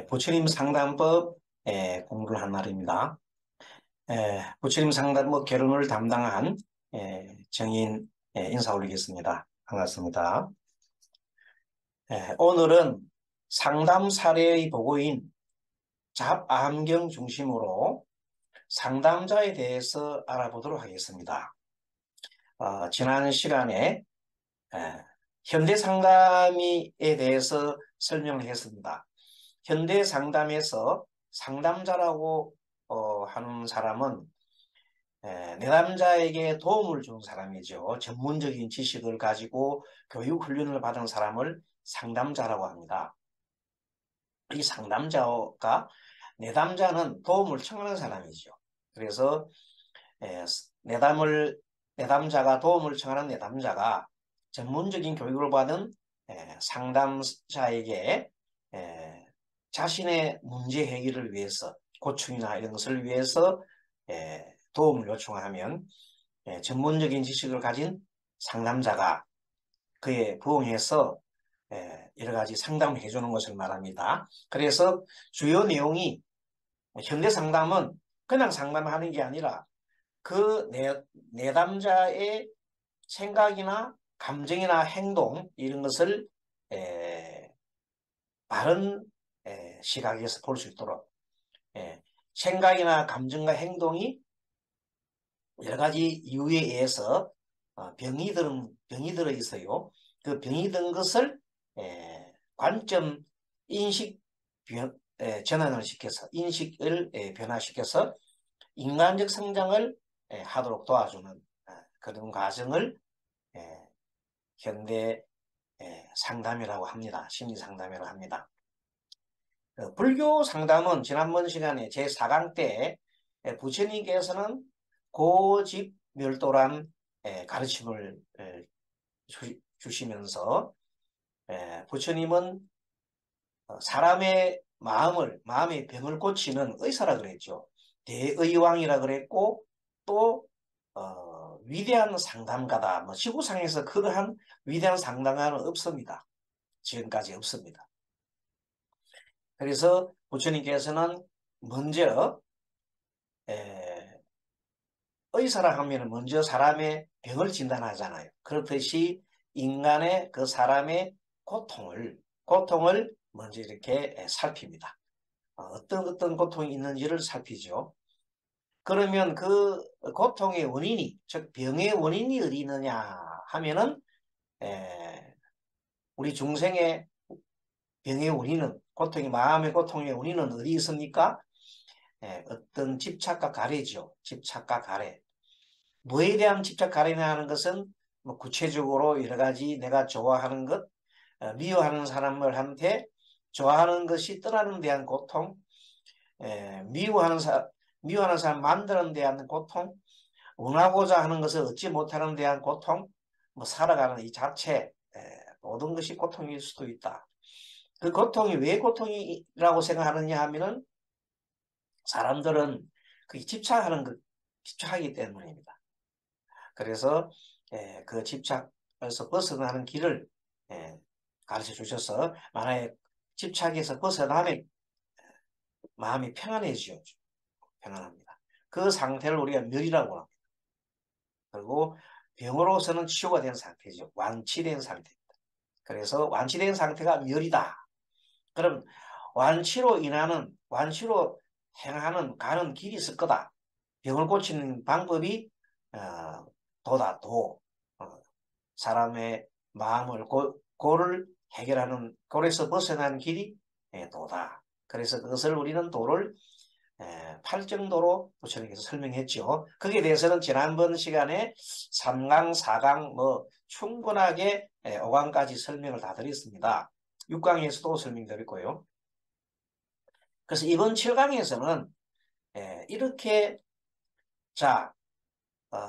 부처님 상담법 공부를 한 날입니다. 부처님 상담법 결혼을 담당한 정인 인사 올리겠습니다. 반갑습니다. 오늘은 상담 사례의 보고인 잡암경 중심으로 상담자에 대해서 알아보도록 하겠습니다. 지난 시간에 현대 상담에 대해서 설명을 했습니다. 현대 상담에서 상담자라고 하는 사람은 내담자에게 도움을 준 사람이죠. 전문적인 지식을 가지고 교육 훈련을 받은 사람을 상담자라고 합니다. 이 상담자가 내담자는 도움을 청하는 사람이죠. 그래서 내담자가 도움을 청하는 내담자가 전문적인 교육을 받은 상담자에게 자신의 문제 해결을 위해서 고충이나 이런 것을 위해서 도움을 요청하면 전문적인 지식을 가진 상담자가 그에 부응해서 여러 가지 상담을 해주는 것을 말합니다. 그래서 주요 내용이 현대 상담은 그냥 상담하는 게 아니라 그 내담자의 생각이나 감정이나 행동 이런 것을 바른 시각에서 볼 수 있도록 생각이나 감정과 행동이 여러 가지 이유에 의해서 병이 들어 있어요. 그 병이 든 것을 관점 인식 전환을 시켜서 인식을 변화시켜서 인간적 성장을 하도록 도와주는 그런 과정을 현대 상담이라고 합니다. 심리 상담이라고 합니다. 불교 상담은 지난번 시간에 제4강 때 부처님께서는 고집멸도란 가르침을 주시면서 부처님은 사람의 마음의 병을 고치는 의사라 그랬죠. 대의왕이라 그랬고 또 위대한 상담가다. 지구상에서 그러한 위대한 상담가는 없습니다. 지금까지 없습니다. 그래서 부처님께서는 먼저 의사라 하면 먼저 사람의 병을 진단하잖아요. 그렇듯이 인간의 그 사람의 고통을 먼저 이렇게 살핍니다. 어떤 고통이 있는지를 살피죠. 그러면 그 고통의 원인이, 즉 병의 원인이 어디 있느냐 하면은 우리 중생의 병의 원인은, 마음의 고통의 원인은 어디 있습니까? 어떤 집착과 가래죠. 집착과 가래. 뭐에 대한 집착 가래냐 하는 것은 구체적으로 여러 가지 내가 좋아하는 것, 미워하는 사람들한테 좋아하는 것이 떠나는 데 대한 고통, 미워하는 사람 만드는 데 대한 고통, 원하고자 하는 것을 얻지 못하는 데 대한 고통, 살아가는 이 자체, 모든 것이 고통일 수도 있다. 그 고통이 왜 고통이라고 생각하느냐 하면은 사람들은 그 집착하기 때문입니다. 그래서 그 집착에서 벗어나는 길을 가르쳐 주셔서 만약에 집착에서 벗어나면 마음이 평안해지죠. 평안합니다. 그 상태를 우리가 멸이라고 합니다. 그리고 병으로서는 치유가 된 상태죠. 완치된 상태입니다. 그래서 완치된 상태가 멸이다. 그럼 완치로 행하는 가는 길이 있을 거다. 병을 고치는 방법이 도다. 사람의 마음을 고를 해결하는, 고에서 벗어나는 길이 도다. 그래서 그것을 우리는 도를 팔정도로 부처님께서 설명했죠. 거기에 대해서는 지난번 시간에 3강, 4강 충분하게 5강까지 설명을 다 드렸습니다. 6강에서도 설명드렸고요. 그래서 이번 7강에서는 이렇게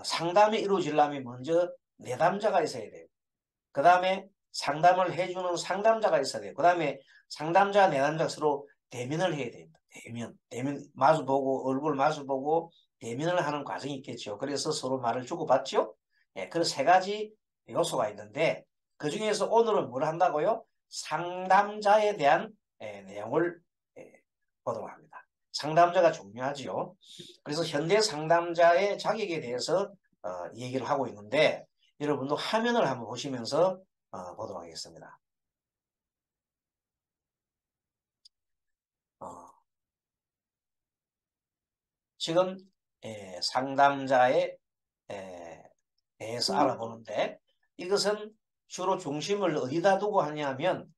상담이 이루어지려면 먼저 내담자가 있어야 돼요. 그 다음에 상담을 해주는 상담자가 있어야 돼요. 그 다음에 상담자, 내담자가 서로 대면을 해야 됩니다. 대면 마주보고, 얼굴 마주보고 대면을 하는 과정이 있겠죠. 그래서 서로 말을 주고받죠. 그 세 가지 요소가 있는데 그 중에서 오늘은 뭘 한다고요? 상담자에 대한 내용을 보도록 합니다. 상담자가 중요하지요. 그래서 현대 상담자의 자격에 대해서 얘기를 하고 있는데 여러분도 화면을 한번 보시면서 보도록 하겠습니다. 지금 상담자에 대해서 알아보는데 이것은 주로 중심을 어디다 두고 하냐면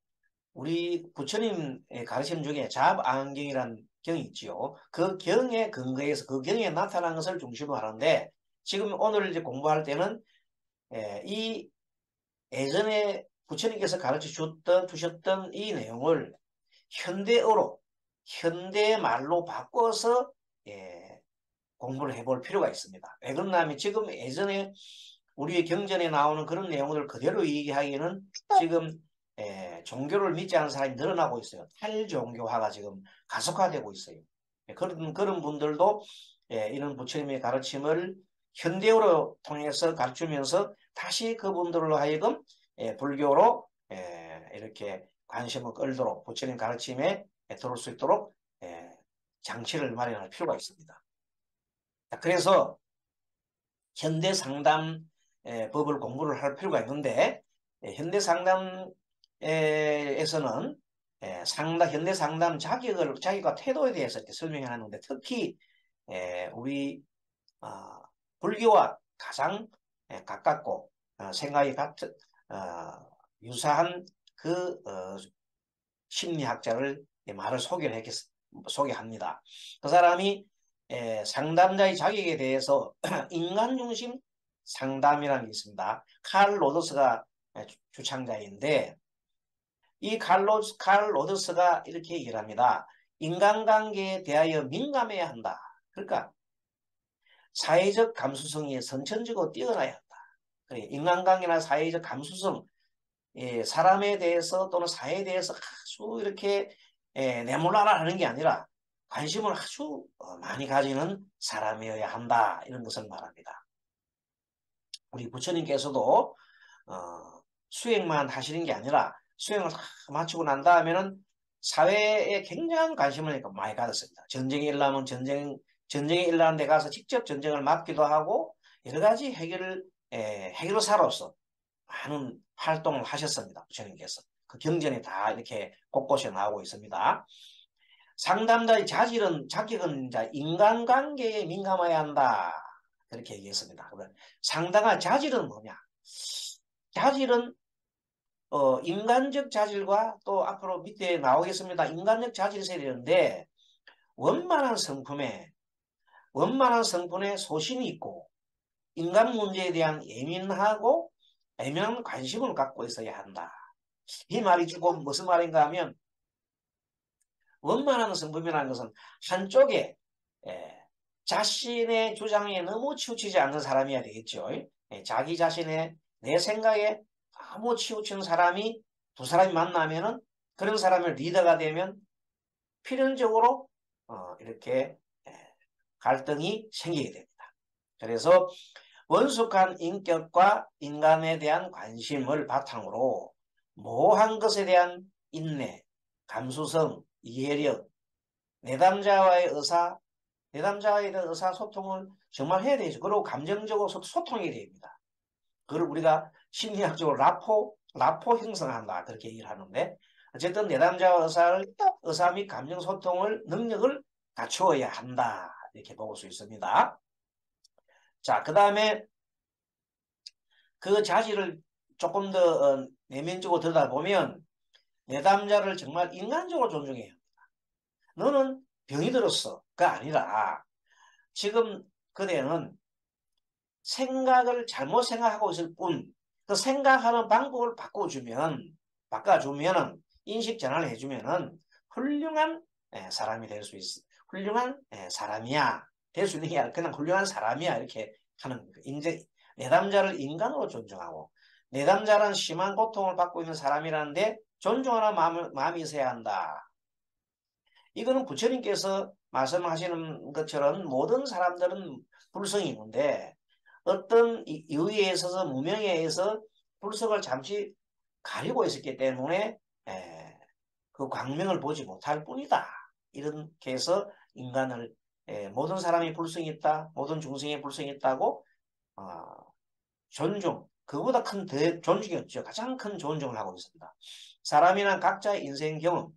우리 부처님의 가르침 중에 잡안경이라는 경이 있지요. 그 경에 근거해서 그 경에 나타난 것을 중심으로 하는데 지금 오늘 이제 공부할 때는 이 예전에 부처님께서 가르쳐 주셨던 이 내용을 현대어로 현대말로 바꿔서 공부를 해볼 필요가 있습니다. 왜 그러냐면 지금 예전에 우리의 경전에 나오는 그런 내용들을 그대로 얘기하기에는 지금 종교를 믿지 않는 사람이 늘어나고 있어요. 탈종교화가 지금 가속화되고 있어요. 그런 분들도 이런 부처님의 가르침을 현대어로 통해서 가르치면서 다시 그분들로 하여금 불교로 이렇게 관심을 끌도록 부처님 가르침에 들어올 수 있도록 장치를 마련할 필요가 있습니다. 그래서 현대 상담 법을 공부를 할 필요가 있는데 현대 상담에서는 현대 상담 자격과 태도에 대해서 이렇게 설명해 놨는데 특히 우리 불교와 가장 가깝고 생각이 같은 유사한 그 심리학자를 말을 소개합니다. 그 사람이 상담자의 자격에 대해서 인간중심 상담이라는 게 있습니다. 칼 로더스가 주창자인데 이 칼 로더스가 이렇게 얘기를 합니다. 인간관계에 대하여 민감해야 한다. 그러니까 사회적 감수성이 선천적으로 뛰어나야 한다. 인간관계나 사회적 감수성, 사람에 대해서 또는 사회에 대해서 아주 이렇게 내몰라라 하는 게 아니라 관심을 아주 많이 가지는 사람이어야 한다. 이런 것을 말합니다. 우리 부처님께서도 수행만 하시는 게 아니라 수행을 다 마치고 난 다음에는 사회에 굉장한 관심을 많이 가졌습니다. 전쟁이 일어나면 전쟁이 일어나는 데 가서 직접 전쟁을 막기도 하고 여러 가지 해결사로서 많은 활동을 하셨습니다. 부처님께서. 그 경전에 다 이렇게 곳곳에 나오고 있습니다. 상담자의 자격은 인간관계에 민감해야 한다. 그렇게 얘기했습니다. 상당한 자질은 뭐냐? 자질은 인간적 자질과 또 앞으로 밑에 나오겠습니다. 인간적 자질이 있어야 되는데 원만한 성품에 소신이 있고 인간 문제에 대한 예민한 관심을 갖고 있어야 한다. 이 말이 조금 무슨 말인가 하면 원만한 성품이라는 것은 한쪽에 자신의 주장에 너무 치우치지 않는 사람이어야 되겠죠. 자기 자신의 내 생각에 너무 치우치는 사람이 두 사람이 만나면은 그런 사람을 리더가 되면 필연적으로 이렇게 갈등이 생기게 됩니다. 그래서 원숙한 인격과 인간에 대한 관심을 바탕으로 모호한 것에 대한 인내, 감수성, 이해력, 내담자와의 대한 의사소통을 정말 해야 되죠. 그리고 감정적으로 소통이 됩니다. 그걸 우리가 심리학적으로 라포 형성한다. 그렇게 얘기를 하는데 어쨌든 내담자와 의사 및 감정소통을 능력을 갖추어야 한다. 이렇게 볼 수 있습니다. 자, 그 다음에 그 자질을 조금 더 내면적으로 들여다보면 내담자를 정말 인간적으로 존중해야 합니다. 너는 병이 들었어가 아니라 지금 그대는 생각을 잘못 생각하고 있을 뿐 그 생각하는 방법을 바꿔주면은 인식 전환을 해주면은 훌륭한 사람이 될 수 있어. 훌륭한 사람이야. 될 수 있는 게 아니라 그냥 훌륭한 사람이야. 이렇게 하는 거예요. 내담자를 인간으로 존중하고 내담자는 심한 고통을 받고 있는 사람이라는데 존중하는 마음이 있어야 한다. 이거는 부처님께서 말씀하시는 것처럼 모든 사람들은 불성이 있는데 어떤 이유에 있어서 무명에 의해서 불성을 잠시 가리고 있었기 때문에 그 광명을 보지 못할 뿐이다. 이렇게 해서 인간을 모든 사람이 불성이 있다. 모든 중생에 불성이 있다고 존중. 그보다 큰 존중이 없죠. 가장 큰 존중을 하고 있습니다. 사람이란 각자의 인생 경험,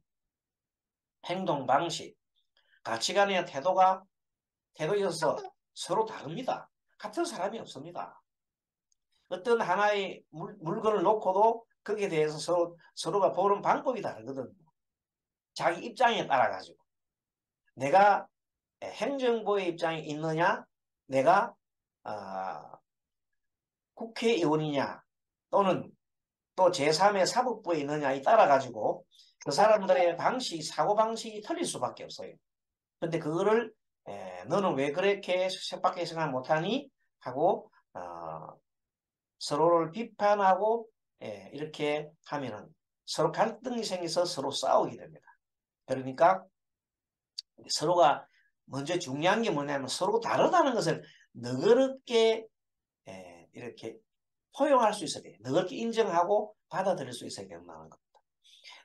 행동 방식, 가치관이나 태도에 있어서 서로 다릅니다. 같은 사람이 없습니다. 어떤 하나의 물건을 놓고도 거기에 대해서 서로가 보는 방법이 다르거든요. 자기 입장에 따라 가지고 내가 행정부의 입장에 있느냐, 내가 국회의원이냐, 또는 또 제3의 사법부에 있느냐에 따라 가지고 그 사람들의 사고방식이 틀릴 수밖에 없어요. 근데 그거를 너는 왜 그렇게 쳇바퀴 생각 못하니? 하고 서로를 비판하고 이렇게 하면은 서로 갈등이 생겨서 서로 싸우게 됩니다. 그러니까 서로가 먼저 중요한 게 뭐냐면 서로 다르다는 것을 너그럽게 이렇게 포용할 수 있어야 돼요. 너그럽게 인정하고 받아들일 수 있어야 된다는 겁니다.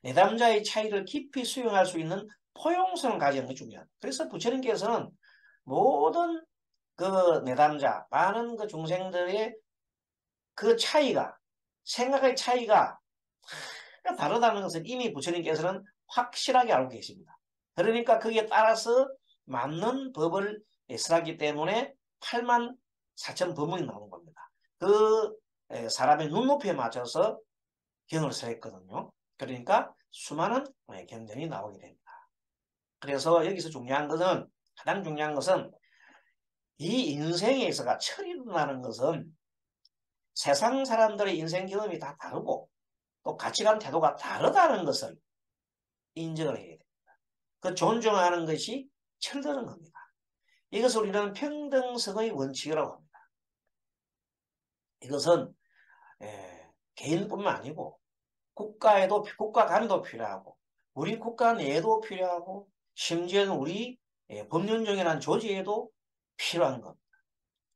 내담자의 차이를 깊이 수용할 수 있는 포용성을 가지는 게 중요합니다. 그래서 부처님께서는 모든 그 내담자, 많은 그 중생들의 그 차이가, 생각의 차이가 다르다는 것을 이미 부처님께서는 확실하게 알고 계십니다. 그러니까 거기에 따라서 맞는 법을 설하기 때문에 8만 4천 법문이 나오는 겁니다. 그 사람의 눈높이에 맞춰서 경을 설했거든요. 그러니까 수많은 경전이 나오게 됩니다. 그래서 여기서 가장 중요한 것은 이 인생에 있어가 철이 일어나는 것은 세상 사람들의 인생 경험이 다 다르고 또 가치관 태도가 다르다는 것을 인정을 해야 됩니다. 그 존중하는 것이 철드는 겁니다. 이것을 우리는 평등성의 원칙이라고 합니다. 이것은 개인뿐만 아니고 국가 간에도 필요하고 우리 국가 내에도 필요하고 심지어는 우리 법륜정이라는 조직에도 필요한 겁니다.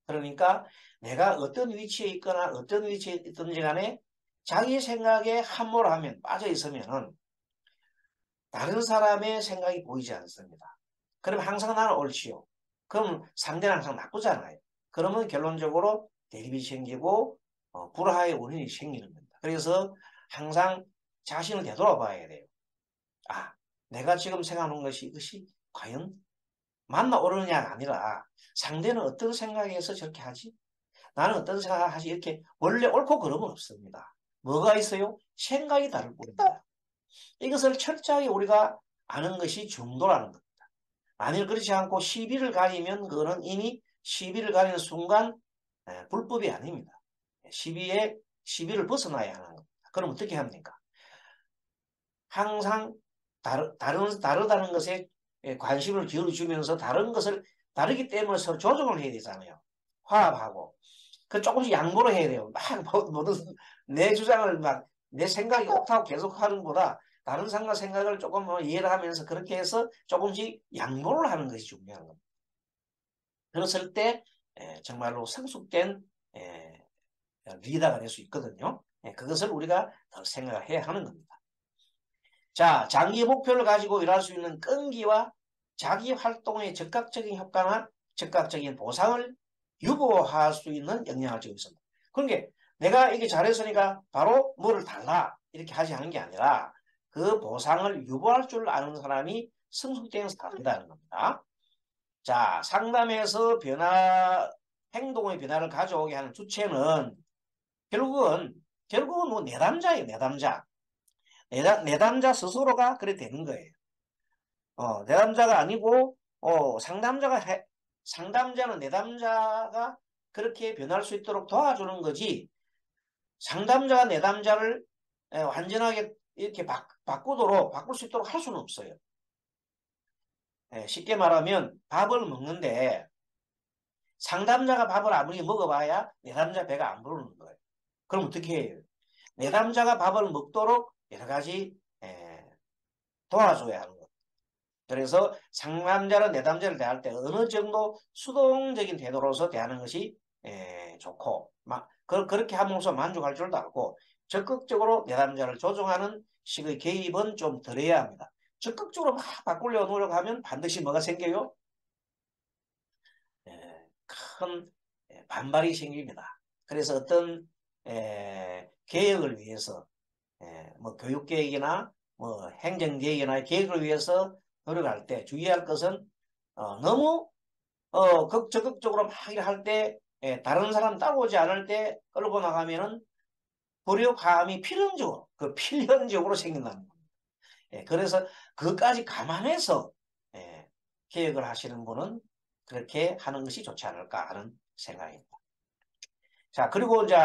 그러니까 내가 어떤 위치에 있거나 어떤 위치에 있든지 간에 자기 생각에 함몰하면 빠져 있으면 다른 사람의 생각이 보이지 않습니다. 그럼 항상 나는 옳지요. 그럼 상대는 항상 나쁘잖아요. 그러면 결론적으로 대립이 생기고 불화의 원인이 생기는 겁니다. 그래서 항상 자신을 되돌아봐야 돼요. 내가 지금 생각하는 것이 이것이 과연 맞나 옳으냐가 아니라 상대는 어떤 생각에서 저렇게 하지? 나는 어떤 생각을 하지? 이렇게 원래 옳고 그름은 없습니다. 뭐가 있어요? 생각이 다를 뿐입니다. 이것을 철저하게 우리가 아는 것이 정도라는 겁니다. 만일 그렇지 않고 시비를 가리면 그거는 이미 시비를 가리는 순간 불법이 아닙니다. 시비를 벗어나야 하는 겁니다. 그럼 어떻게 합니까? 항상 다르다는 것에 관심을 기울여주면서 다른 것을 다르기 때문에 서로 조정을 해야 되잖아요. 화합하고. 그 조금씩 양보를 해야 돼요. 모든 내 주장을 내 생각이 옳다고 계속 하는 것보다 다른 사람과 생각을 조금 이해를 하면서 그렇게 해서 조금씩 양보를 하는 것이 중요한 겁니다. 그랬을 때 정말로 성숙된 리더가 될 수 있거든요. 그것을 우리가 더 생각을 해야 하는 겁니다. 자, 장기 목표를 가지고 일할 수 있는 끈기와 자기 활동의 즉각적인 효과나 즉각적인 보상을 유보할 수 있는 역량을 지고 있습니다. 그러니까 내가 이게 잘했으니까 바로 뭐를 달라 이렇게 하지 않은 게 아니라 그 보상을 유보할 줄 아는 사람이 성숙된 사람이라는 겁니다. 자, 상담에서 행동의 변화를 가져오게 하는 주체는 결국은 뭐 내담자예요, 내담자. 내담자 스스로가 그래 되는 거예요. 내담자가 아니고 상담자는 내담자가 그렇게 변할 수 있도록 도와주는 거지 상담자가 내담자를 완전하게 이렇게 바꿀 수 있도록 할 수는 없어요. 쉽게 말하면 밥을 먹는데 상담자가 밥을 아무리 먹어봐야 내담자 배가 안 부르는 거예요. 그럼 어떻게 해요? 내담자가 밥을 먹도록 여러 가지 도와줘야 하는 거예요. 그래서 상담자는 내담자를 대할 때 어느 정도 수동적인 태도로서 대하는 것이 좋고 그렇게 함으로써 만족할 줄도 알고 적극적으로 내담자를 조종하는 식의 개입은 좀 덜해야 합니다. 적극적으로 막 바꾸려고 노력하면 반드시 뭐가 생겨요? 큰 반발이 생깁니다. 그래서 어떤 개혁을 위해서 뭐 교육개혁이나 뭐 행정개혁이나 계획을 위해서 노력할 때 주의할 것은 너무 적극적으로 막 일할 때 다른 사람 따라오지 않을 때 끌고 나가면은 불효감이 필연적으로 생긴다는 겁니다. 그래서 그것까지 감안해서 계획을 하시는 분은 그렇게 하는 것이 좋지 않을까 하는 생각입니다. 자, 그리고 이제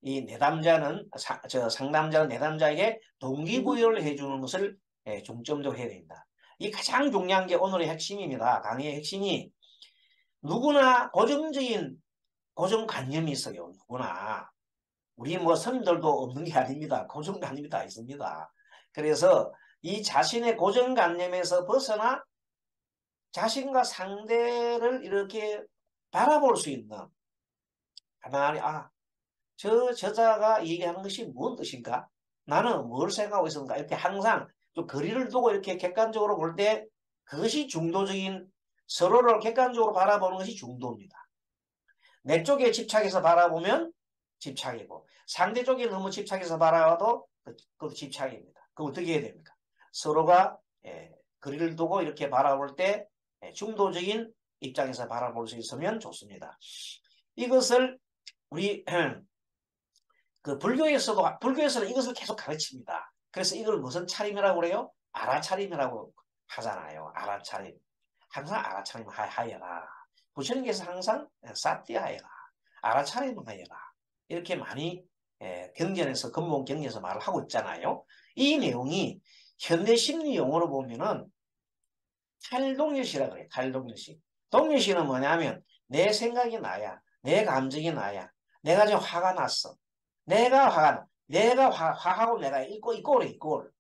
이 내담자는 상담자는 내담자에게 동기부여를 해주는 것을 중점적으로 해야 된다. 이 가장 중요한 게 오늘의 핵심입니다. 강의의 핵심이 누구나 고정관념이 있어요. 누구나. 우리 뭐 스님들도 없는 게 아닙니다. 고정관념이 다 있습니다. 그래서 이 자신의 고정관념에서 벗어나 자신과 상대를 이렇게 바라볼 수 있는 가만히 저 저자가 얘기하는 것이 무슨 뜻인가? 나는 뭘 생각하고 있었는가? 이렇게 항상 좀 거리를 두고 이렇게 객관적으로 볼 때 그것이 중도적인 서로를 객관적으로 바라보는 것이 중도입니다. 내 쪽에 집착해서 바라보면 집착이고 상대 쪽에 너무 집착해서 바라봐도 그것도 집착입니다. 그럼 어떻게 해야 됩니까? 서로가 거리를 두고 이렇게 바라볼 때 중도적인 입장에서 바라볼 수 있으면 좋습니다. 이것을 우리 불교에서는 이것을 계속 가르칩니다. 그래서 이걸 무슨 차림이라고 그래요? 알아차림이라고 하잖아요. 알아차림. 항상 알아차림 하여라. 부처님께서 항상 사띠하여라. 알아차림 하여라. 이렇게 많이 경전에서 근본 경전에서 말을 하고 있잖아요. 이 내용이 현대 심리 용어로 보면은 탈동일시라고 그래요. 탈동일시. 동일시는 뭐냐면 내 생각이 나야. 내 감정이 나야. 내가 지금 화가 났어. 내가 화하고 내가 이꼴.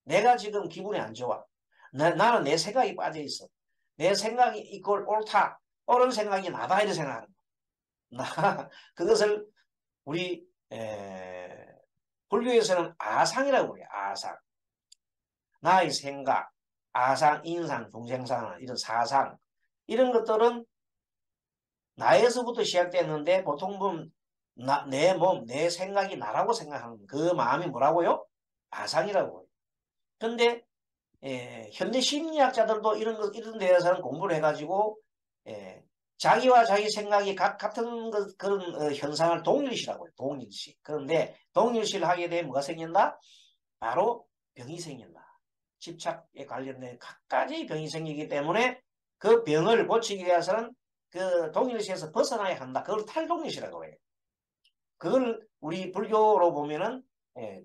내가 지금 기분이 안 좋아. 나는 내 생각이 빠져 있어. 내 생각이 이꼴 옳다. 옳은 생각이 나다. 이렇게 생각하는 거야. 그것을 우리, 불교에서는 아상이라고 그래요. 아상. 나의 생각, 아상, 인상, 중생상, 이런 사상. 이런 것들은 나에서부터 시작됐는데 보통 보면 내 몸, 내 생각이 나라고 생각하는 그 마음이 뭐라고요? 아상이라고 해요. 그런데 현대 심리학자들도 이런 데에서는 공부를 해가지고 자기와 자기 생각이 같은 그런 현상을 동일시라고 해요. 동일시. 그런데 동일시를 하게 되면 뭐가 생긴다? 바로 병이 생긴다. 집착에 관련된 각가지 병이 생기기 때문에 그 병을 고치기 위해서는 그 동일시에서 벗어나야 한다. 그걸 탈동일시라고 해요. 그걸 우리 불교로 보면은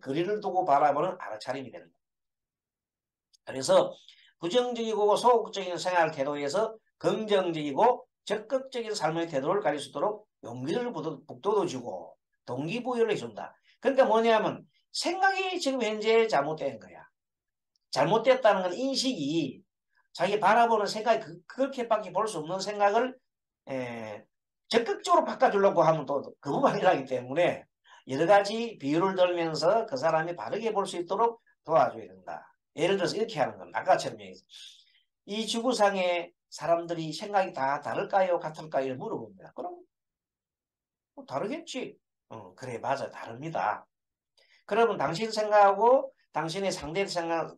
거리를 두고 바라보는 알아차림이 되는 거예요. 그래서 부정적이고 소극적인 생활 태도에서 긍정적이고 적극적인 삶의 태도를 가질 수 있도록 용기를 북돋워주고 동기부여를 해준다. 그러니까 뭐냐면 생각이 지금 현재 잘못된 거야. 잘못됐다는 건 인식이 자기 바라보는 생각이 그렇게밖에 볼 수 없는 생각을 적극적으로 바꿔주려고 하면 또 거부반이라기 때문에 여러 가지 비유를 들면서 그 사람이 바르게 볼 수 있도록 도와줘야 된다. 예를 들어서 이렇게 하는 겁니다. 아까처럼 이 지구상의 사람들이 생각이 다 다를까요? 같을까요? 물어봅니다. 그럼 뭐 다르겠지. 그래 맞아 다릅니다. 그러면 당신 생각하고 당신의 상대 생각,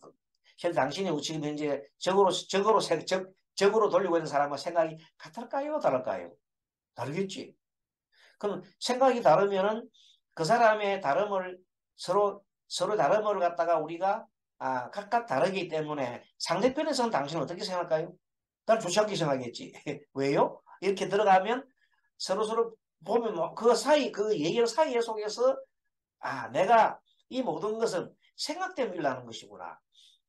당신이 지금 현재 적으로 돌리고 있는 사람과 생각이 같을까요? 다를까요? 다르겠지. 그럼 생각이 다르면은 그 사람의 다름을 서로 다름을 갖다가 우리가 각각 다르기 때문에 상대편에서는 당신은 어떻게 생각할까요? 난 좋지 않게 생각했지. 왜요? 이렇게 들어가면 서로 보면 뭐 그 사이 그 얘기의 사이 속에서 내가 이 모든 것은 생각 때문에 일어나는 것이구나.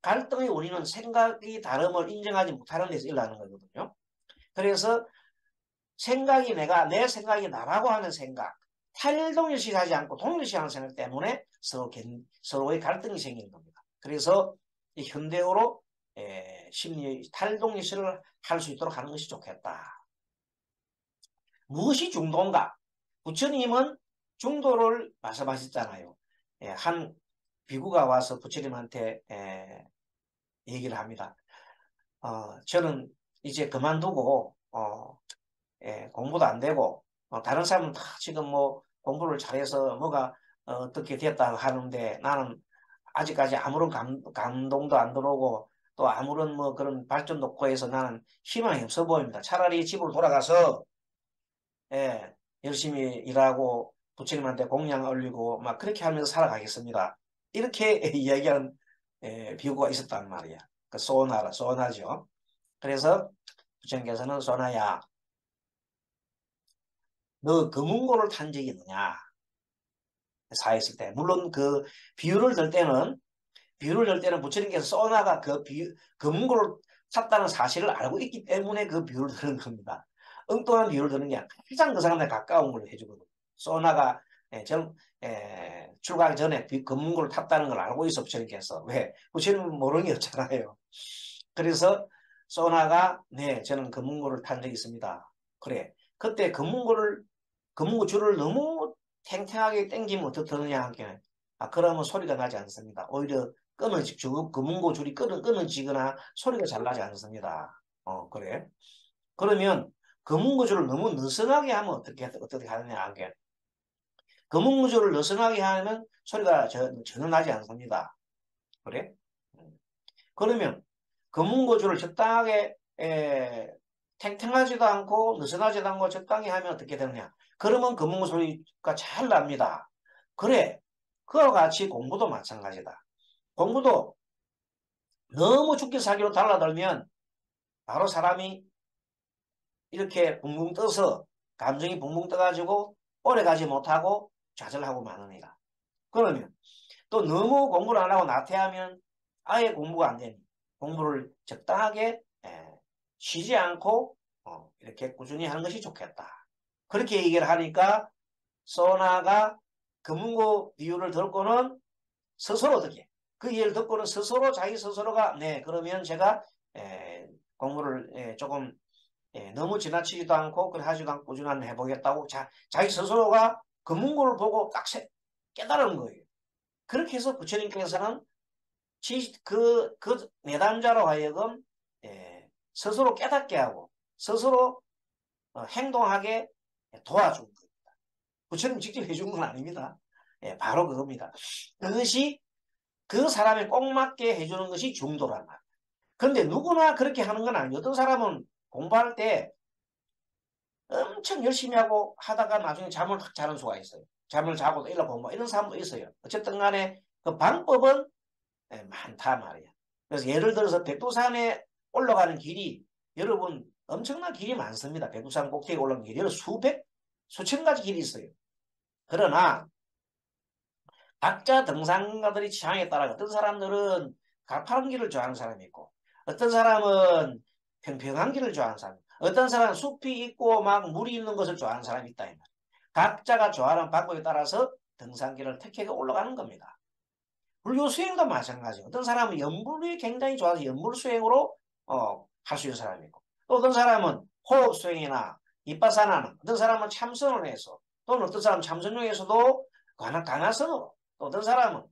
갈등의 원인은 생각이 다름을 인정하지 못하는 데서 일어나는 거거든요. 그래서 내 생각이 나라고 하는 생각, 탈동일시하지 않고 동일시하는 생각 때문에 서로의 갈등이 생기는 겁니다. 그래서 현대어로 심리 탈동일시를 할 수 있도록 하는 것이 좋겠다. 무엇이 중도인가? 부처님은 중도를 말씀하셨잖아요. 한 비구가 와서 부처님한테 얘기를 합니다. 저는 이제 그만두고 공부도 안 되고 다른 사람은 다 지금 뭐 공부를 잘해서 뭐가 어떻게 됐다 하는데 나는 아직까지 아무런 감동도 안 들어오고 또 아무런 뭐 그런 발전도 없고 해서 나는 희망이 없어 보입니다. 차라리 집으로 돌아가서 예, 열심히 일하고 부처님한테 공양 올리고 막 그렇게 하면서 살아가겠습니다. 이렇게 이야기하는 비유가 있었단 말이야. 그 소나죠. 그래서 부처님께서는 소나야, 너 금은고를 탄 적이 있느냐? 사했을 때. 물론 그 비유를 들 때는 부처님께서 소나가 금은고를 탔다는 사실을 알고 있기 때문에 그 비유를 드는 겁니다. 엉뚱한 비유를 드는 게 아니라 가장 그 사람에 가까운 걸 해주거든요. 소나가 출가하기 전에 금문고를 탔다는 걸 알고 있어 부처님께서. 왜? 부처님은 모르는 게 없잖아요. 그래서 소나가 네 저는 금문고를 탄 적이 있습니다. 그래. 그때 금문고 줄을 너무 탱탱하게 당기면 어떻느냐 하게 그러면 소리가 나지 않습니다. 오히려 금문고 줄이 끊어지거나 소리가 잘 나지 않습니다. 그래. 그러면 금문고 줄을 너무 느슨하게 하면 어떻게 하느냐 하게 금문구조를 느슨하게 하면 소리가 전혀 나지 않습니다. 그래? 그러면 금문구조를 적당하게 탱탱하지도 않고 느슨하지도 않고 적당히 하면 어떻게 되느냐? 그러면 금문구 소리가 잘 납니다. 그래. 그와 같이 공부도 마찬가지다. 공부도 너무 죽기 살기로 달라들면 바로 사람이 이렇게 붕붕 떠서 감정이 붕붕 떠가지고 오래 가지 못하고 좌절하고 마느니라. 그러면 또 너무 공부를 안 하고 나태하면 아예 공부가 안 되니 공부를 적당하게 쉬지 않고 이렇게 꾸준히 하는 것이 좋겠다. 그렇게 얘기를 하니까 소나가 금은고 비유를 듣고는 스스로 어떻게 그 예를 듣고는 스스로 자기 스스로가 네 그러면 제가 공부를 조금 너무 지나치지도 않고 그래 하지도 않고 꾸준히 해보겠다고 자기 스스로가 금은고를 보고 딱 깨달은 거예요. 그렇게 해서 부처님께서는 그 내담자로 하여금 스스로 깨닫게 하고 스스로 행동하게 도와준 겁니다. 부처님 직접 해준 건 아닙니다. 바로 그겁니다. 그것이 그 사람에 꼭 맞게 해주는 것이 중도란 말이에요. 그런데 누구나 그렇게 하는 건 아니에요. 어떤 사람은 공부할 때 엄청 열심히 하고 하다가 나중에 잠을 확 자는 수가 있어요. 잠을 자고 일러 공부 이런 사람도 있어요. 어쨌든 간에 그 방법은 많다 말이야. 그래서 예를 들어서 백두산에 올라가는 길이 여러분 엄청난 길이 많습니다. 백두산 꼭대기에 올라가는 길이 수천 가지 길이 있어요. 그러나 각자 등산가들이 취향에 따라 어떤 사람들은 가파른 길을 좋아하는 사람이 있고 어떤 사람은 평평한 길을 좋아하는 사람 어떤 사람은 숲이 있고 막 물이 있는 것을 좋아하는 사람이 있다. 각자가 좋아하는 방법에 따라서 등산길을 택해서 올라가는 겁니다. 불교 수행도 마찬가지예요. 어떤 사람은 연불이 굉장히 좋아서 연불 수행으로 할 수 있는 사람이 있고 또 어떤 사람은 호흡 수행이나 이빠사나는 어떤 사람은 참선을 해서 또는 어떤 사람은 참선용에서도 가나선으로 또 어떤 사람은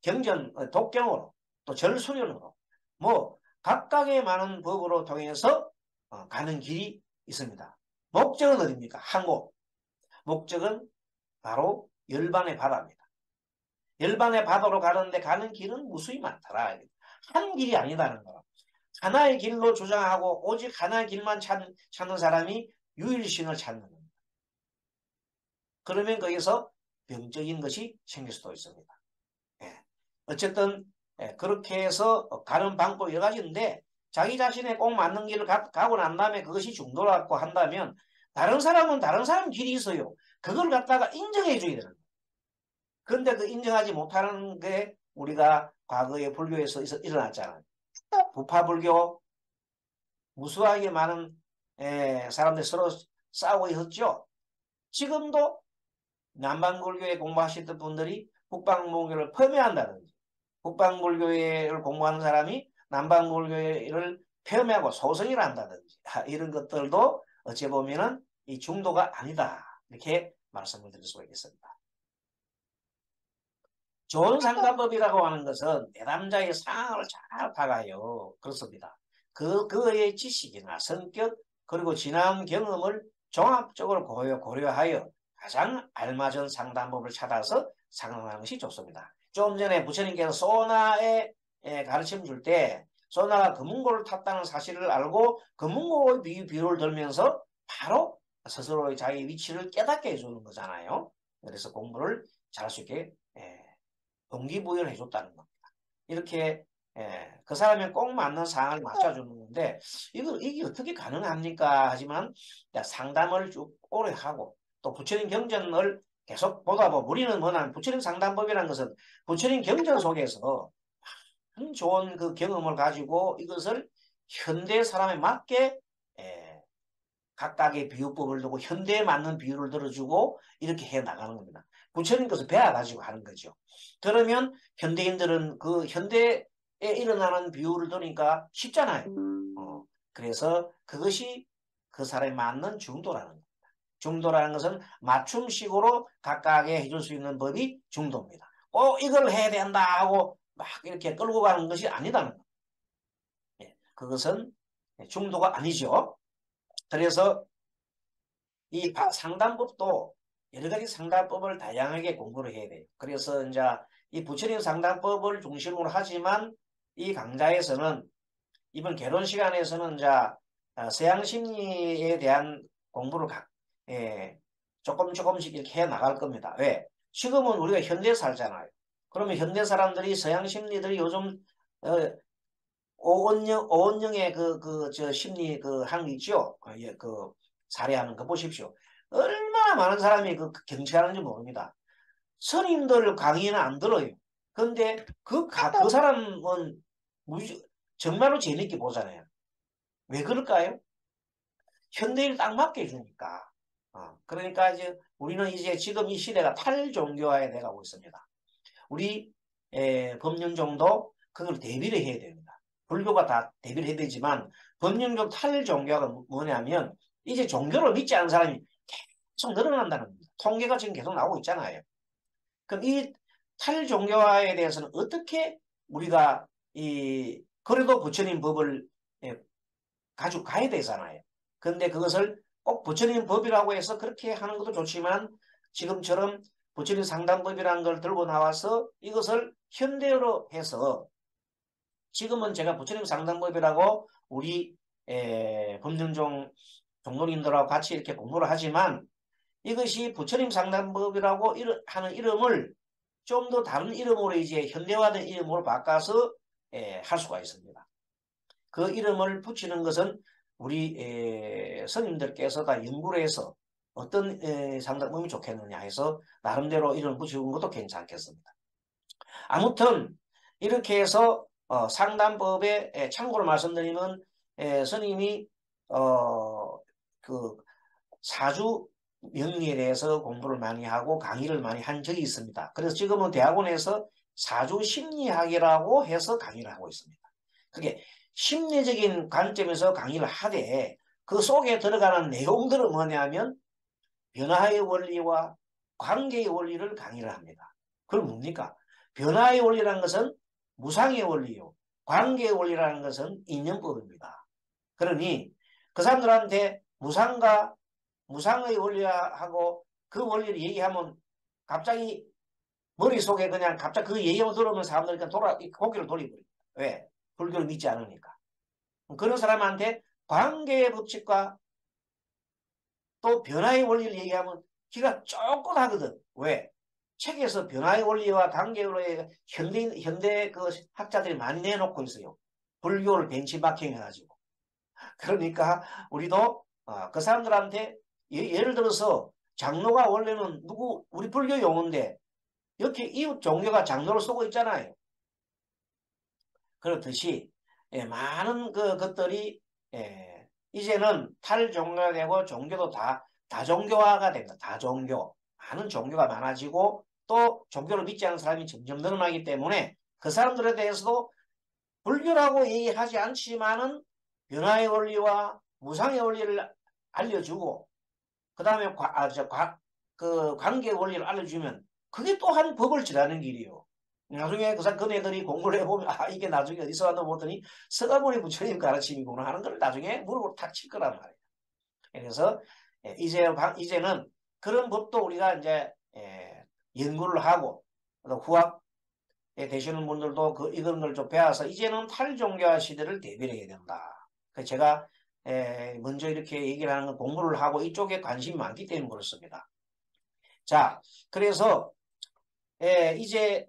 경전 독경으로 또 절수련으로 뭐 각각의 많은 법으로 통해서 가는 길이 있습니다. 목적은 어디입니까? 항고. 목적은 바로 열반의 바다입니다. 열반의 바다로 가는 길은 무수히 많더라. 한 길이 아니다는 거라. 하나의 길로 주장하고 오직 하나의 길만 찾는 사람이 유일신을 찾는 겁니다. 그러면 거기서 병적인 것이 생길 수도 있습니다. 어쨌든 그렇게 해서 가는 방법이 여러 가지인데 자기 자신의 꼭 맞는 길을 가고 난 다음에 그것이 중도라고 한다면 다른 사람은 다른 사람 길이 있어요. 그걸 갖다가 인정해 줘야 되는 거예요. 그런데 그 인정하지 못하는 게 우리가 과거에 불교에서 일어났잖아요. 부파불교 무수하게 많은 사람들이 서로 싸우고 있었죠. 지금도 남방불교에 공부하시던 분들이 북방불교를 폄훼한다든지 북방불교를 공부하는 사람이 남방불교를 폄훼하고 소성을 한다든지 이런 것들도 어찌 보면은 이 중도가 아니다. 이렇게 말씀을 드릴 수가 있겠습니다. 좋은 상담법이라고 하는 것은 내담자의 상황을 잘 파가요. 그렇습니다. 그의 지식이나 성격 그리고 지난 경험을 종합적으로 고려하여 가장 알맞은 상담법을 찾아서 상담하는 것이 좋습니다. 좀 전에 부처님께서 소나의 가르침 줄 때 소나가 금은고를 탔다는 사실을 알고 금은고의 비유를 들면서 바로 스스로의 자기 위치를 깨닫게 해주는 거잖아요. 그래서 공부를 잘할 수 있게 동기부여를 해줬다는 겁니다. 이렇게 그 사람이 꼭 맞는 상황을 맞춰주는 건데 이게 어떻게 가능합니까? 하지만 상담을 쭉 오래 하고 또 부처님 경전을 계속 보다 보면 우리는 뭐냐면 부처님 상담법이라는 것은 부처님 경전 속에서 좋은 그 경험을 가지고 이것을 현대 사람에 맞게 각각의 비유법을 두고 현대에 맞는 비유를 들어주고 이렇게 해 나가는 겁니다. 부처님께서 배워가지고 하는 거죠. 그러면 현대인들은 그 현대에 일어나는 비유를 들으니까 쉽잖아요. 그래서 그것이 그 사람에 맞는 중도라는 겁니다. 중도라는 것은 맞춤식으로 각각에 해줄 수 있는 법이 중도입니다. 이걸 해야 된다 하고 막 이렇게 끌고 가는 것이 아니다는 겁니다. 그것은 중도가 아니죠. 그래서 이 상담법도 여러 가지 상담법을 다양하게 공부를 해야 돼요. 그래서 이제 이 부처님 상담법을 중심으로 하지만 이 강좌에서는 이번 개론 시간에서는 이제 서양 심리에 대한 공부를 조금씩 이렇게 해 나갈 겁니다. 왜? 지금은 우리가 현대 살잖아요. 그러면 현대 사람들이 서양 심리들이 요즘 오은영의 저 심리 하는 거 있죠? 사례하는 거 보십시오. 얼마나 많은 사람이 경치하는지 모릅니다. 스님들 강의는 안 들어요. 근데 그 사람은 정말로 재밌게 보잖아요. 왜 그럴까요? 현대인을 딱 맞게 해주니까. 그러니까 이제 우리는 이제 지금 이 시대가 탈종교화에 돼가고 있습니다. 우리 법륜종도 그걸 대비를 해야 됩니다. 불교가 다 대비를 해야 되지만 법륜종 탈종교가 뭐냐면 이제 종교를 믿지 않는 사람이 계속 늘어난다는 겁니다. 통계가 지금 계속 나오고 있잖아요. 그럼 이 탈종교화에 대해서는 어떻게 우리가 그래도 부처님 법을 가지고 가야 되잖아요. 근데 그것을 꼭 부처님 법이라고 해서 그렇게 하는 것도 좋지만 지금처럼 부처님 상담법이라는 걸 들고 나와서 이것을 현대어로 해서 지금은 제가 부처님 상담법이라고 우리 법륜종 종로님들하고 같이 이렇게 공부를 하지만 이것이 부처님 상담법이라고 하는 이름을 좀 더 다른 이름으로 이제 현대화된 이름으로 바꿔서 할 수가 있습니다. 그 이름을 붙이는 것은 우리 스님들께서 다 연구를 해서 어떤 상담법이 좋겠느냐 해서 나름대로 이름을 붙이는 것도 괜찮겠습니다. 아무튼 이렇게 해서 상담법에 참고로 말씀드리면 스님이 그 사주 명리에 대해서 공부를 많이 하고 강의를 많이 한 적이 있습니다. 그래서 지금은 대학원에서 사주 심리학이라고 해서 강의를 하고 있습니다. 그게 심리적인 관점에서 강의를 하되 그 속에 들어가는 내용들은 뭐냐면 변화의 원리와 관계의 원리를 강의를 합니다. 그럼 뭡니까? 변화의 원리라는 것은 무상의 원리요. 관계의 원리라는 것은 인연법입니다. 그러니 그 사람들한테 무상과 무상의 원리하고 그 원리를 얘기하면 갑자기 머릿속에 그냥 갑자기 그 얘기만 들으면 사람들이 고개를 돌리버립니다. 왜? 불교를 믿지 않으니까. 그런 사람한테 관계의 법칙과 또 변화의 원리를 얘기하면 귀가 쫑긋하거든. 왜? 책에서 변화의 원리와 관계의 원리에 현대 그 학자들이 많이 내놓고 있어요. 불교를 벤치마킹 해가지고. 그러니까 우리도 그 사람들한테 예를 들어서 장로가 원래는 우리 불교 용어인데 이렇게 이웃 종교가 장로를 쓰고 있잖아요. 그렇듯이 많은 것들이 이제는 탈종교가 되고 종교도 다종교화가 됩니다. 다종교. 많은 종교가 많아지고 또 종교를 믿지 않는 사람이 점점 늘어나기 때문에 그 사람들에 대해서도 불교라고 얘기하지 않지만은 변화의 원리와 무상의 원리를 알려주고 그 다음에 그 관계의 원리를 알려주면 그게 또한 법을 지라는 길이요. 나중에 그네들이 공부를 해보면 아 이게 나중에 어디서 왔나 보더니 서가모니 부처님 가르침이구나 하는 걸 나중에 무릎으로 탁 칠 거란 말이에요. 그래서 이제는 그런 법도 우리가 이제 연구를 하고 후학에 되시는 분들도 이런 걸 좀 배워서 이제는 탈종교화 시대를 대비를 해야 된다. 제가 먼저 이렇게 얘기를 하는 건 공부를 하고 이쪽에 관심이 많기 때문에 그렇습니다. 자, 그래서 이제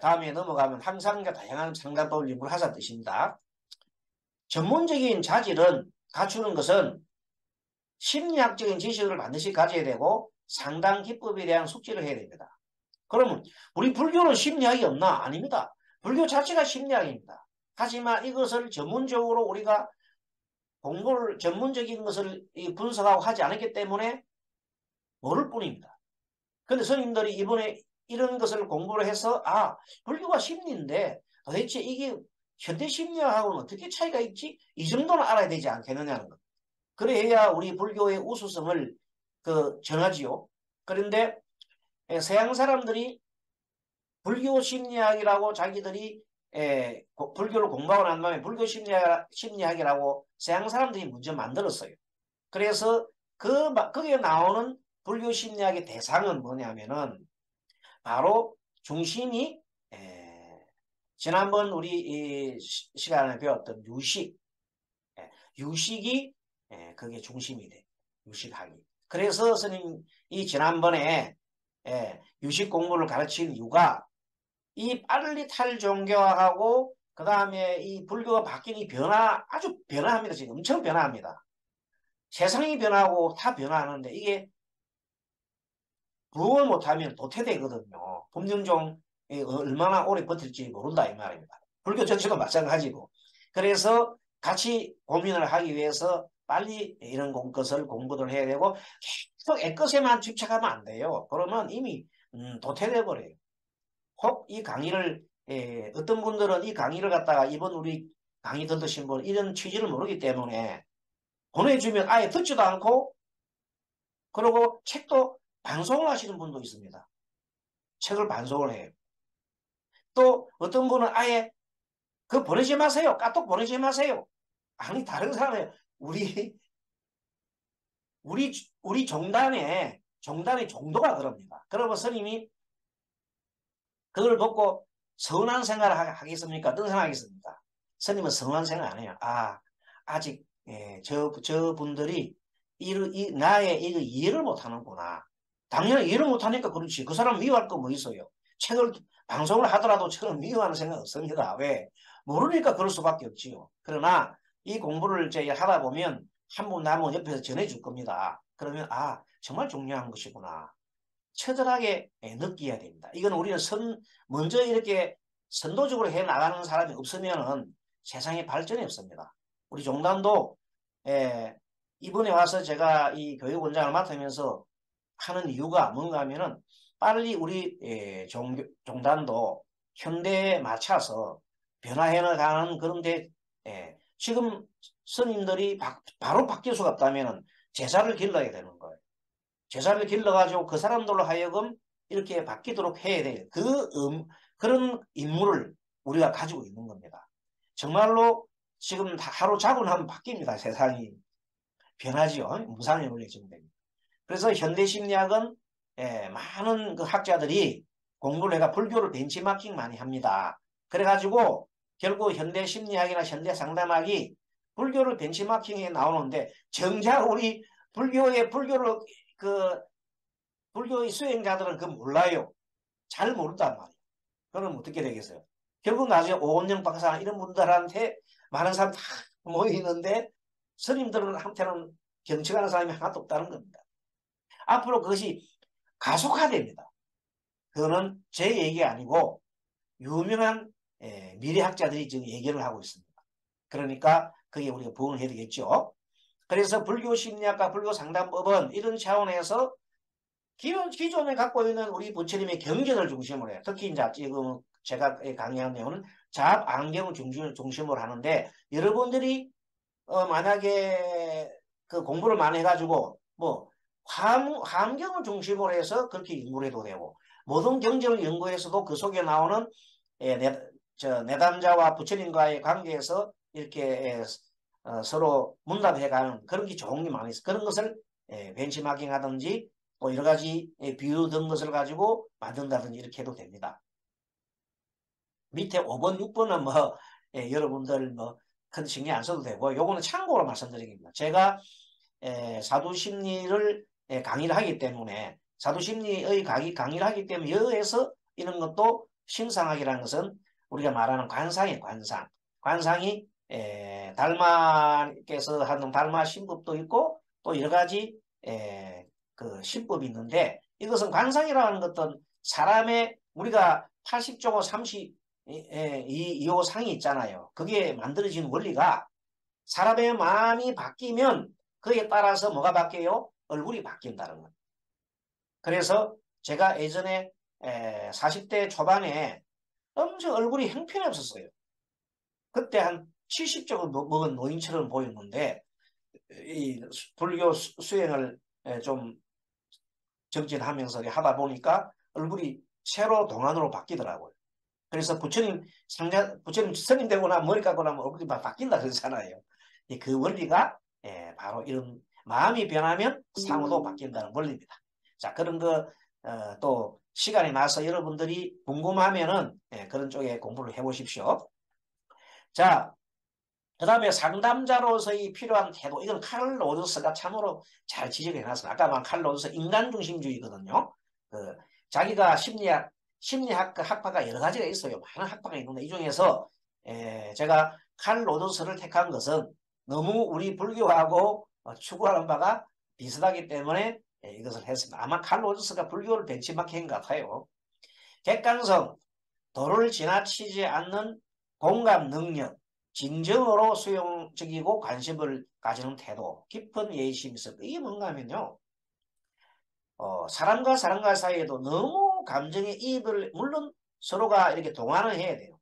다음에 넘어가면 항상 다양한 상담법을 연구를 하자 뜻입니다. 전문적인 자질은 갖추는 것은 심리학적인 지식을 반드시 가져야 되고 상담 기법에 대한 숙지를 해야 됩니다. 그러면 우리 불교는 심리학이 없나? 아닙니다. 불교 자체가 심리학입니다. 하지만 이것을 전문적으로 우리가 공부를 전문적인 것을 분석하고 하지 않았기 때문에 모를 뿐입니다. 그런데 스님들이 이번에 이런 것을 공부를 해서 아 불교가 심리인데 도대체 이게 현대 심리학하고는 어떻게 차이가 있지? 이 정도는 알아야 되지 않겠느냐는 것. 그래야 우리 불교의 우수성을 전하지요. 그런데 서양 사람들이 불교 심리학이라고 자기들이 불교를 공부하고 난 다음에 불교 심리학이라고 서양 사람들이 먼저 만들었어요. 그래서 거기에 나오는 불교 심리학의 대상은 뭐냐면은 바로 중심이 지난번 우리 시간에 배웠던 유식, 유식이 그게 중심이 돼. 유식학이. 그래서 스님이 지난번에 유식 공부를 가르친 이유가 이 빨리 탈종교화하고 그 다음에 이 불교가 바뀐 이 아주 변화합니다. 지금 엄청 변화합니다. 세상이 변하고 다 변화하는데 이게 부응을 못하면 도태되거든요. 법륜종이 얼마나 오래 버틸지 모른다 이 말입니다. 불교 전체도 마찬가지고. 그래서 같이 고민을 하기 위해서 빨리 이런 것을 공부를 해야 되고 계속 애것에만 집착하면 안 돼요. 그러면 이미 도태돼 버려요. 혹 이 강의를 어떤 분들은 이 강의를 갖다가 이번 우리 강의 듣으신 분 이런 취지를 모르기 때문에 보내주면 아예 듣지도 않고 그리고 책도 반송을 하시는 분도 있습니다. 책을 반송을 해요. 또 어떤 분은 아예 보내지 마세요. 까똑 보내지 마세요. 아니 다른 사람의 우리 종단의 종도가 그럽니다. 그러면 스님이 그걸 듣고 서운한 생각을 하겠습니까? 어떤 생각하겠습니까? 스님은 서운한 생각 안 해요. 아직 저 분들이 나의 이거 이해를 못하는구나. 당연히 이해를 못하니까 그렇지. 그 사람 미워할 거 뭐 있어요. 책을 방송을 하더라도 저는 미워하는 생각 없습니다. 왜? 모르니까 그럴 수밖에 없지요. 그러나 이 공부를 이제 하다 보면 한 분 남은 옆에서 전해줄 겁니다. 그러면 정말 중요한 것이구나. 처절하게 느껴야 됩니다. 이건 우리는 먼저 이렇게 선도적으로 해 나가는 사람이 없으면은 세상에 발전이 없습니다. 우리 종단도 이번에 와서 제가 이 교육원장을 맡으면서 하는 이유가 뭔가 하면은 빨리 우리 종단도 현대에 맞춰서 변화해 나가는 그런데 지금 스님들이 바로 바뀔 수가 없다면은 제사를 길러야 되는 거예요. 제사를 길러가지고 그 사람들로 하여금 이렇게 바뀌도록 해야 돼요. 그런 임무를 우리가 가지고 있는 겁니다. 정말로 지금 하루 자고 나면 바뀝니다. 세상이 변하지요. 무상의 논리 증대입니다. 그래서 현대심리학은 많은 그 학자들이 공부를 해가 불교를 벤치마킹 많이 합니다. 그래가지고 결국 현대심리학이나 현대상담학이 불교를 벤치마킹에 나오는데 정작 우리 불교를 불교의 수행자들은 몰라요. 잘 모른단 말이에요. 그럼 어떻게 되겠어요? 결국 나중에 오원영 박사 이런 분들한테 많은 사람 다 모이는데 스님들한테는 경청하는 사람이 하나도 없다는 겁니다. 앞으로 그것이 가속화됩니다. 그거는 제 얘기가 아니고 유명한 미래학자들이 지금 얘기를 하고 있습니다. 그러니까 그게 우리가 부응을 해야 되겠죠. 그래서 불교 심리학과 불교 상담법은 이런 차원에서 기존에 갖고 있는 우리 부처님의 경전을 중심으로 해요. 특히 이제 지금 제가 강의한 내용은 잡안경을 중심으로 하는데 여러분들이 만약에 그 공부를 많이 해가지고 뭐 화엄경을 중심으로 해서 그렇게 연구를 해도 되고 모든 경제를 연구해서도 그 속에 나오는 내담자와 부처님과의 관계에서 이렇게 서로 문답해가는 그런 게 좋은 게 많이 있어. 그런 것을 벤치마킹 하든지 또 여러 가지 비유 등 것을 가지고 만든다든지 이렇게 해도 됩니다. 밑에 5번, 6번은 뭐 여러분들 뭐 큰 신경 안 써도 되고 요거는 참고로 말씀드립니다. 제가 사두심리를 강의를 하기 때문에 사두심리의 강의를 하기 때문에 여기에서 이런 것도 심상학이라는 것은 우리가 말하는 관상이에요. 관상이 달마께서 하는 달마 신법도 있고 또 여러 가지 그 신법이 있는데 이것은 관상이라는 것은 사람의 우리가 80조고 30 이요 상이 있잖아요. 그게 만들어진 원리가 사람의 마음이 바뀌면 그에 따라서 뭐가 바뀌어요? 얼굴이 바뀐다는 거예요. 그래서 제가 예전에 40대 초반에 엄청 얼굴이 형편이 없었어요. 그때 한 70쪽을 먹은 노인처럼 보였는데 이 불교 수행을 좀 정진하면서 하다 보니까 얼굴이 새로 동안으로 바뀌더라고요. 그래서 부처님 스님 되고 나면 머리 감고 나면 얼굴이 막 바뀐다 그러잖아요. 그 원리가 바로 이런 마음이 변하면 상호도 바뀐다는 원리입니다. 자, 그런 거 또 시간이 나서 여러분들이 궁금하면은 그런 쪽에 공부를 해보십시오. 자, 그 다음에 상담자로서의 필요한 태도. 이건 칼 로저스가 참으로 잘 지적해 놨습니다. 아까 말한 칼 로저스 인간중심주의거든요. 그 자기가 심리학 학파가 여러 가지가 있어요. 많은 학파가 있는데 이 중에서 제가 칼 로저스를 택한 것은 너무 우리 불교하고 추구하는 바가 비슷하기 때문에 이것을 했습니다. 아마 칼 로저스가 불교를 벤치마킹한 것 같아요. 객관성, 도를 지나치지 않는 공감 능력, 진정으로 수용적이고 관심을 가지는 태도, 깊은 예의심이 있어. 이게 뭔가 하면요. 사람과 사람과 사이에도 너무 감정에 이입을, 물론 서로가 이렇게 동화를 해야 돼요.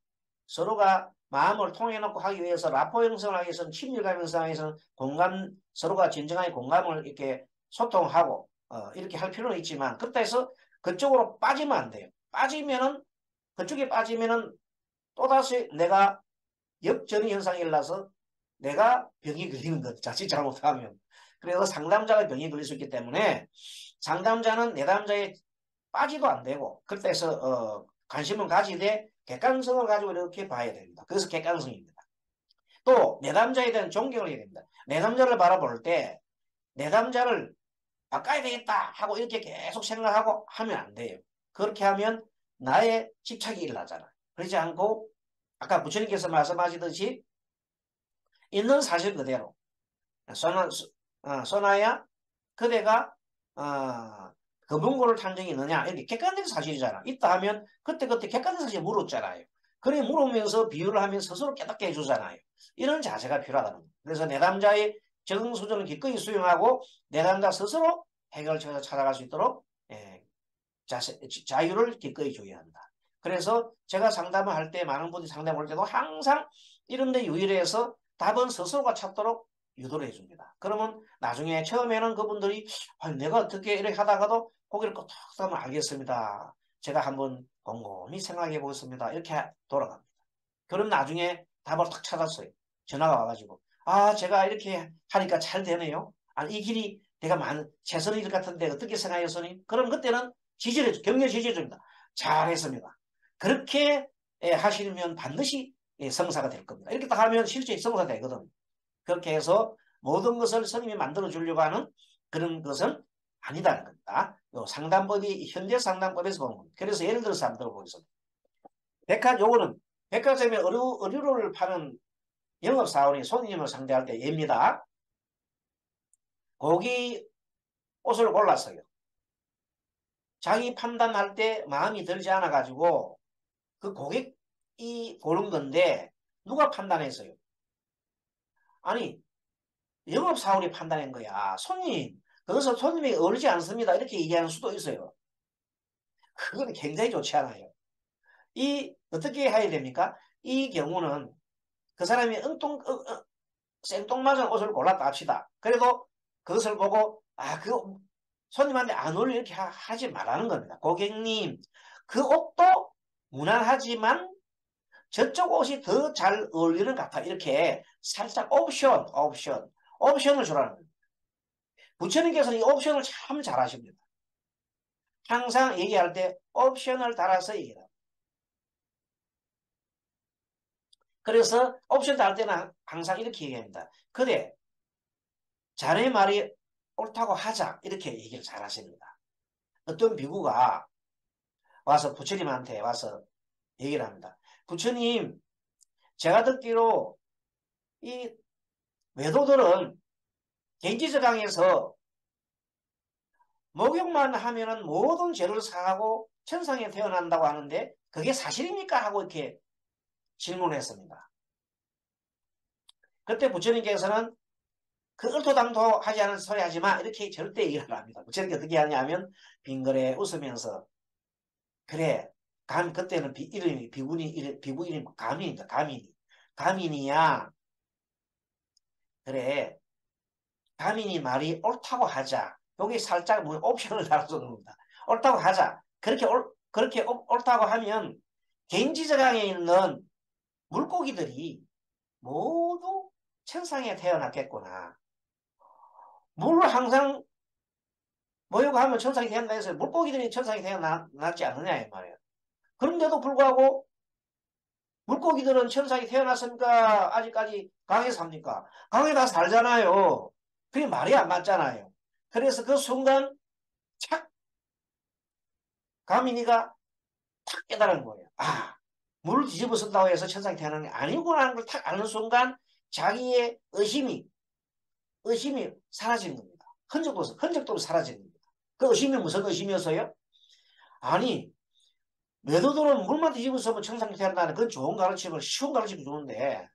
서로가 마음을 통해놓고 하기 위해서 라포 형성을 하기 위해서는 친밀감 형성하기 위해서는 서로가 진정하게 공감을 이렇게 소통하고, 이렇게 할 필요는 있지만, 그렇다 해서 그쪽으로 빠지면 안 돼요. 그쪽에 빠지면은 또다시 내가 역전의 현상이 일어나서 내가 병이 걸리는 것, 자칫 잘못하면. 그래서 상담자가 병이 걸릴 수 있기 때문에 상담자는 내담자에 빠지도 안 되고, 그렇다 해서, 관심을 가지되 객관성을 가지고 이렇게 봐야 됩니다. 그래서 객관성입니다. 또, 내담자에 대한 존경을 해야 됩니다. 내담자를 바라볼 때, 내담자를 바꿔야 되겠다 하고 이렇게 계속 생각하고 하면 안 돼요. 그렇게 하면 나의 집착이 일어나잖아. 그러지 않고, 아까 부처님께서 말씀하시듯이 있는 사실 그대로 써놔야 그대가 금붕고를 탐정이 있느냐 이렇게 객관적 사실이잖아. 있다 하면 그때그때 객관적 사실 물었잖아요. 그래 물으면서 비유를 하면서 스스로 깨닫게 해주잖아요. 이런 자세가 필요하다는 거예요. 그래서 내담자의 적응 수준을 기꺼이 수용하고 내담자 스스로 해결책을 찾아갈 수 있도록 자유를 기꺼이 줘야 한다. 그래서 제가 상담을 할 때 많은 분들이 상담을 할 때도 항상 이런 데 유의를 해서 답은 스스로가 찾도록 유도를 해줍니다. 그러면 나중에 처음에는 그분들이 내가 어떻게 이렇게 하다가도 고개를 끄덕 하면 알겠습니다. 제가 한번 곰곰이 생각해 보겠습니다. 이렇게 돌아갑니다. 그럼 나중에 답을 탁 찾았어요. 전화가 와가지고 제가 이렇게 하니까 잘 되네요. 이 길이 내가 최선의 길 같은데 어떻게 생각했으니? 그럼 그때는 격려 지지해줍니다. 잘했습니다. 그렇게 하시면 반드시 성사가 될 겁니다. 이렇게 딱 하면 실제 성사 되거든요. 그렇게 해서 모든 것을 스님이 만들어 주려고 하는 그런 것은 아니다는 겁니다. 상담법이 현재 상담법에서 보는 겁니다. 그래서 예를 들어서 한번 들어보겠습니다. 요거는 백화점에 의류를 파는 영업사원이 손님을 상대할 때 예입니다. 고기 옷을 골랐어요. 자기 판단할 때 마음이 들지 않아가지고 그 고객이 고른 건데 누가 판단했어요? 아니 영업사원이 판단한 거야. 그것은 손님이 어울리지 않습니다. 이렇게 얘기하는 수도 있어요. 그건 굉장히 좋지 않아요. 어떻게 해야 됩니까? 이 경우는 그 사람이 생뚱맞은 옷을 골랐다 합시다. 그래도 그것을 보고, 그거 손님한테 안 어울려 이렇게 하지 말라는 겁니다. 고객님, 그 옷도 무난하지만 저쪽 옷이 더 잘 어울리는 것 같아. 이렇게 살짝 옵션을 주라는 겁니다. 부처님께서는 이 옵션을 참 잘하십니다. 항상 얘기할 때 옵션을 달아서 얘기합니다. 그래서 옵션 달 때는 항상 이렇게 얘기합니다. 그래, 자네 말이 옳다고 하자. 이렇게 얘기를 잘 하십니다. 어떤 비구가 와서 부처님한테 와서 얘기를 합니다. 부처님, 제가 듣기로 이 외도들은 갱지저강에서 목욕만 하면은 모든 죄를 사하고 천상에 태어난다고 하는데 그게 사실입니까? 하고 이렇게 질문했습니다. 그때 부처님께서는 그 얼토당토 하지 않은 소리 하지 마. 이렇게 절대 얘기를 합니다. 부처님께 어떻게 하냐면 빙그레 웃으면서 그래. 그때는 이름이 비구 이름이 가민입니다. 가민이야. 그래. 가민이 말이 옳다고 하자. 여기 살짝 뭐 옵션을 달아서 그럽니다. 옳다고 하자. 그렇게 옳다고 하면 갱지저강에 있는 물고기들이 모두 천상에 태어났겠구나. 물을 항상 모욕하면 천상에 태어난다 해서 물고기들이 천상에 태어났지 않느냐 이 말이에요. 그런데도 불구하고 물고기들은 천상에 태어났으니까 아직까지 강에 삽니까? 강에 다 살잖아요. 그게 말이 안 맞잖아요. 그래서 그 순간 착 가민이가 탁 깨달은 거예요. 아, 물을 뒤집어 쓴다고 해서 천상에 태어나는 게 아니구나 하는 걸 탁 아는 순간 자기의 의심이 사라지는 겁니다. 흔적도 사라지는 겁니다. 그 의심이 무슨 의심이었어요? 아니, 외도들은 물만 뒤집어 쓰면 천상에 태어난다는 그건 좋은 가르침을, 쉬운 가르침을 주는데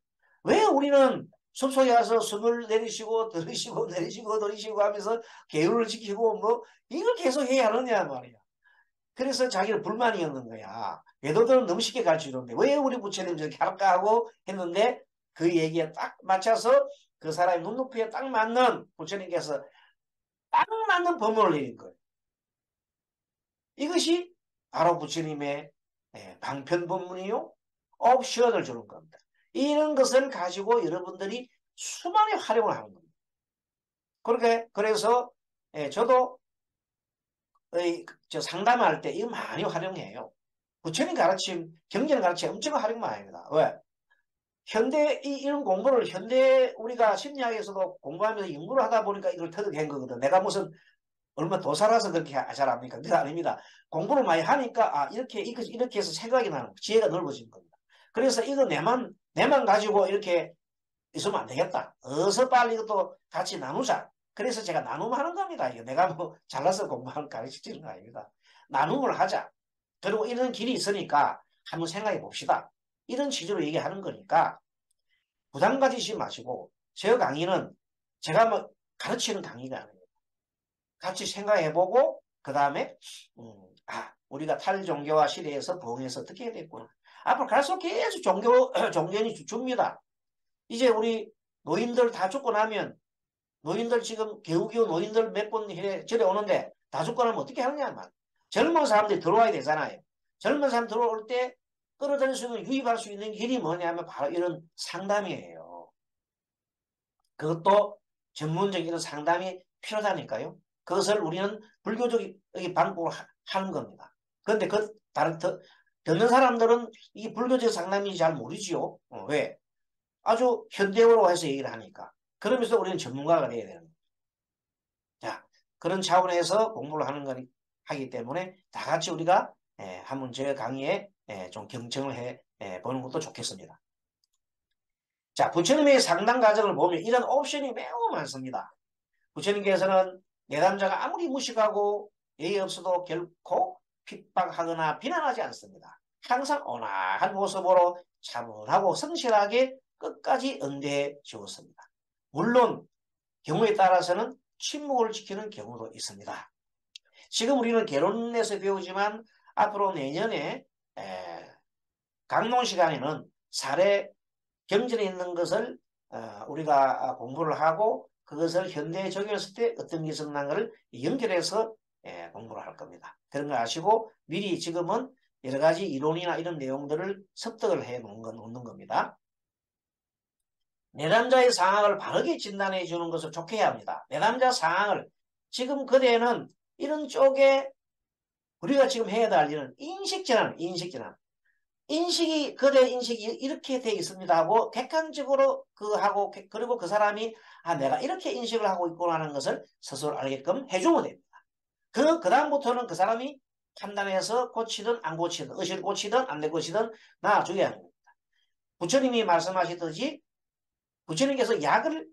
왜 우리는 숲속에 가서 숨을 내리시고 들이쉬고 내리시고 들이쉬고 하면서 계율을 지키고 뭐 이걸 계속 해야 하느냐 말이야. 그래서 자기는 불만이었는 거야. 외도들은 너무 쉽게 가르쳐주는데 왜 우리 부처님 저렇게 할까 하고 했는데 그 얘기에 딱 맞춰서 그 사람의 눈높이에 딱 맞는 부처님께서 딱 맞는 법문을 내린 거예요. 이것이 바로 부처님의 방편법문이요. 옵션을 주는 겁니다. 이런 것을 가지고 여러분들이 수많이 활용을 하는 겁니다. 그래서 저도 상담할 때 이거 많이 활용해요. 부처님 가르침, 경전 가르침 엄청 활용 많이 합니다. 왜? 이런 공부를 우리가 심리학에서도 공부하면서 연구를 하다 보니까 이걸 터득한 거거든. 내가 무슨 얼마 더 살아서 그렇게 잘 압니까? 그게 아닙니다. 공부를 많이 하니까, 이렇게 해서 생각이 나는, 지혜가 넓어지는 겁니다. 그래서 이거 내만 가지고 이렇게 있으면 안 되겠다. 어서 빨리 이것도 같이 나누자. 그래서 제가 나눔하는 겁니다. 이거 내가 뭐 잘나서 공부하는 가르치는 거 아닙니다. 나눔을 하자. 그리고 이런 길이 있으니까 한번 생각해 봅시다. 이런 취지로 얘기하는 거니까 부담 가지지 마시고, 제 강의는 제가 뭐 가르치는 강의가 아니에요. 같이 생각해보고 그 다음에 우리가 탈종교화 시대에서 부흥해서 어떻게 해야 되겠구나. 앞으로 갈수록 계속 종교인이 줍니다. 이제 우리 노인들 다 죽고 나면 노인들 지금 개우기후 노인들 몇 번 절에 오는데 다 죽고 나면 어떻게 하느냐 말. 젊은 사람들이 들어와야 되잖아요. 젊은 사람 들어올 때 끌어들일 수 있는 유입할 수 있는 길이 뭐냐면 바로 이런 상담이에요. 그것도 전문적인 이런 상담이 필요하다니까요. 그것을 우리는 불교적인 방법으로 하는 겁니다. 그런데 듣는 사람들은 이 불교적 상담인지 잘 모르지요. 왜? 아주 현대어로 해서 얘기를 하니까. 그러면서 우리는 전문가가 돼야 되는 거예요. 자, 그런 차원에서 공부를 하기 때문에 다 같이 우리가 한번 제 강의에 좀 경청을 해 보는 것도 좋겠습니다. 자, 부처님의 상담 과정을 보면 이런 옵션이 매우 많습니다. 부처님께서는 내담자가 아무리 무식하고 예의 없어도 결코 핍박하거나 비난하지 않습니다. 항상 온화한 모습으로 차분하고 성실하게 끝까지 응대해 주었습니다. 물론 경우에 따라서는 침묵을 지키는 경우도 있습니다. 지금 우리는 개론에서 배우지만 앞으로 내년에 강론 시간에는 사례 경전에 있는 것을 우리가 공부를 하고 그것을 현대에 적용했을 때 어떤 기성난을 연결해서 공부를 할 겁니다. 그런 걸 아시고 미리 지금은 여러 가지 이론이나 이런 내용들을 습득을 해 놓는 겁니다. 내담자의 상황을 바르게 진단해 주는 것을 좋게 해야 합니다. 내담자 상황을 지금 그대는 이런 쪽에 우리가 지금 해야 될 일은 인식전환. 그대 인식이 이렇게 돼 있습니다 하고 객관적으로 하고 그리고 그 사람이 내가 이렇게 인식을 하고 있구나 하는 것을 스스로 알게끔 해주면 됩니다. 그다음부터는 그 사람이 판단해서 고치든 안 고치든 의식을 고치든 안 고치든 나중에 하는 겁니다. 부처님이 말씀하시듯이 부처님께서 약을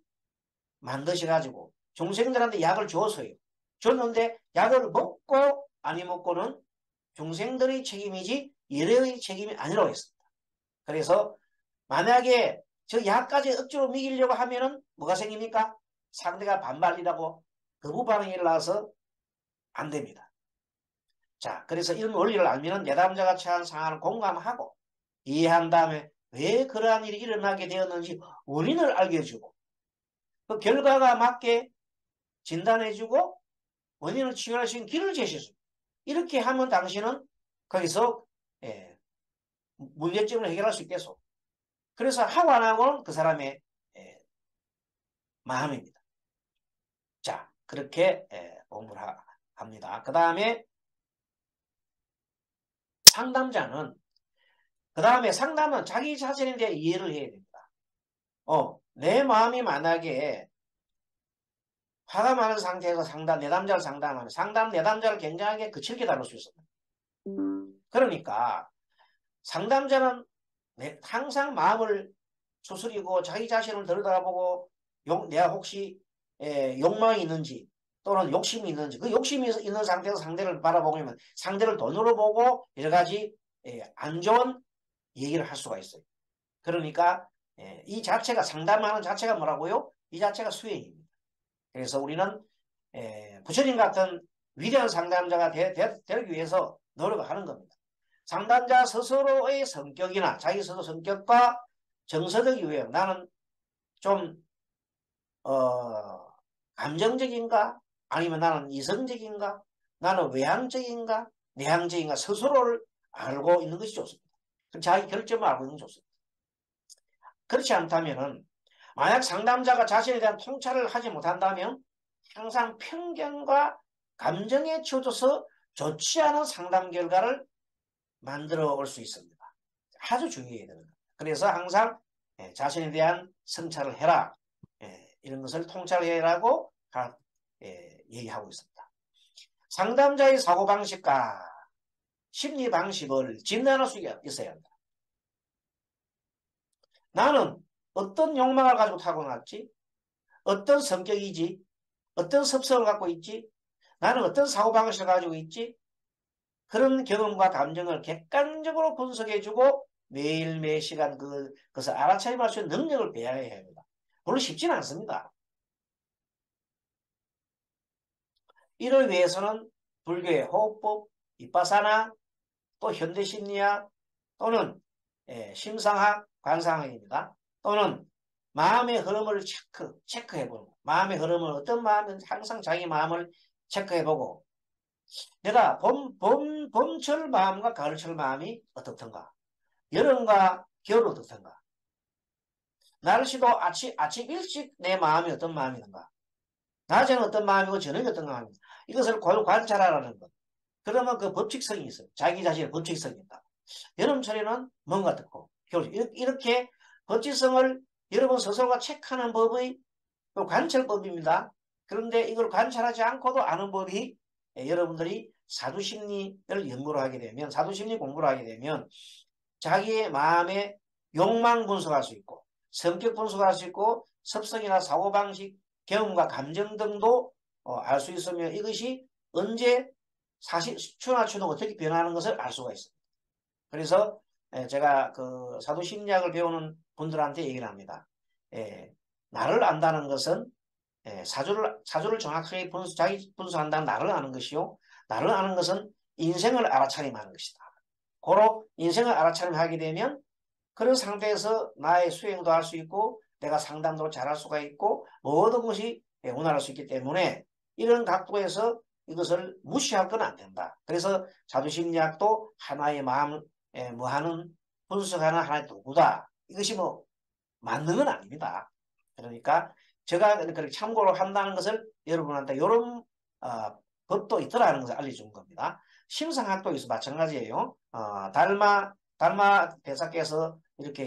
만드셔가지고 중생들한테 약을 줬어요. 줬는데 약을 먹고 아니 먹고는 중생들의 책임이지 일의 책임이 아니라고 했습니다. 그래서 만약에 저 약까지 억지로 먹이려고 하면은 뭐가 생깁니까? 상대가 반발이라고 거부 반응이 일어나서 안 됩니다. 자, 그래서 이런 원리를 알면은 내담자가 처한 상황을 공감하고 이해한 다음에 왜 그러한 일이 일어나게 되었는지 원인을 알게 해주고 그 결과가 맞게 진단해주고 원인을 치유할 수 있는 길을 제시해줍니다. 이렇게 하면 당신은 거기서 문제점을 해결할 수 있겠소. 그래서 하고 안 하고는 그 사람의 마음입니다. 자, 그렇게 공부를 합니다. 그 다음에 상담은 자기 자신에 대해 이해를 해야 됩니다. 내 마음이 만약에 화가 많은 상태에서 내담자를 상담하면 내담자를 굉장하게 거칠게 다룰 수 있습니다. 그러니까 상담자는 항상 마음을 추스리고 자기 자신을 들여다보고 내가 혹시 욕망이 있는지 또는 욕심이 있는지 그 욕심이 있는 상태에서 상대를 바라보면 상대를 돈으로 보고 여러 가지 안 좋은 얘기를 할 수가 있어요. 그러니까 이 자체가 상담하는 자체가 뭐라고요? 이 자체가 수행입니다. 그래서 우리는 부처님 같은 위대한 상담자가 되기 위해서 노력을 하는 겁니다. 상담자 스스로의 성격이나 자기 스스로 성격과 정서적 이유예요. 나는 좀 감정적인가? 아니면 나는 이성적인가? 나는 외향적인가? 내향적인가? 스스로를 알고 있는 것이 좋습니다. 자기 결점을 알고 있는 것이 좋습니다. 그렇지 않다면 만약 상담자가 자신에 대한 통찰을 하지 못한다면 항상 편견과 감정에 치우쳐서 좋지 않은 상담 결과를 만들어 올 수 있습니다. 아주 중요해야 됩니다. 그래서 항상 자신에 대한 성찰을 해라. 이런 것을 통찰해라고 얘기하고 있습니다. 상담자의 사고방식과 심리방식을 진단할 수 있어야 합니다. 나는 어떤 욕망을 가지고 타고났지? 어떤 성격이지? 어떤 습성을 갖고 있지? 나는 어떤 사고방식을 가지고 있지? 그런 경험과 감정을 객관적으로 분석해주고 매일 매 시간 그것을 알아차림할 수 있는 능력을 배워야 합니다. 별로 쉽지는 않습니다. 이를 위해서는 불교의 호흡법, 비파사나 또 현대심리학 또는 심상학, 관상학입니다. 또는 마음의 흐름을 체크해보는 거. 마음의 흐름을 어떤 마음은 항상 자기 마음을 체크해보고 내가 봄철 마음과 가을철 마음이 어떻던가 여름과 겨울 어떻던가 날씨도 아침 일찍 내 마음이 어떤 마음이던가 낮에는 어떤 마음이고 저녁에 어떤 마음인가 이것을 관찰하라는 것. 그러면 그 법칙성이 있어요. 자기 자신의 법칙성이 있다. 여름철에는 뭔가 듣고 겨울 이렇게 법칙성을 여러분 스스로가 체크하는 법의 관찰법입니다. 그런데 이걸 관찰하지 않고도 아는 법이 여러분들이 사두심리를 연구를 하게 되면 사두심리 공부를 하게 되면 자기의 마음의 욕망 분석할 수 있고 성격 분석할 수 있고 습성이나 사고방식 경험과 감정 등도 알 수 있으며 이것이 언제 사실 추나 추동 어떻게 변하는 것을 알 수가 있습니다. 그래서 제가 그 사도심리학을 배우는 분들한테 얘기를 합니다. 나를 안다는 것은 사주를 정확하게 자기 분석한다는 나를 아는 것이요. 나를 아는 것은 인생을 알아차림하는 것이다. 고로 인생을 알아차림하게 되면 그런 상태에서 나의 수행도 할 수 있고 내가 상담도 잘할 수가 있고 모든 것이 원활할 수 있기 때문에 이런 각도에서 이것을 무시할 건 안 된다. 그래서 자두심리학도 하나의 마음을 뭐 하는 분석하는 하나의 도구다. 이것이 뭐 맞는 건 아닙니다. 그러니까 제가 그렇게 참고로 한다는 것을 여러분한테 이런 법도 있더라는 것을 알려준 겁니다. 심상학도에서 마찬가지예요. 달마 대사께서 이렇게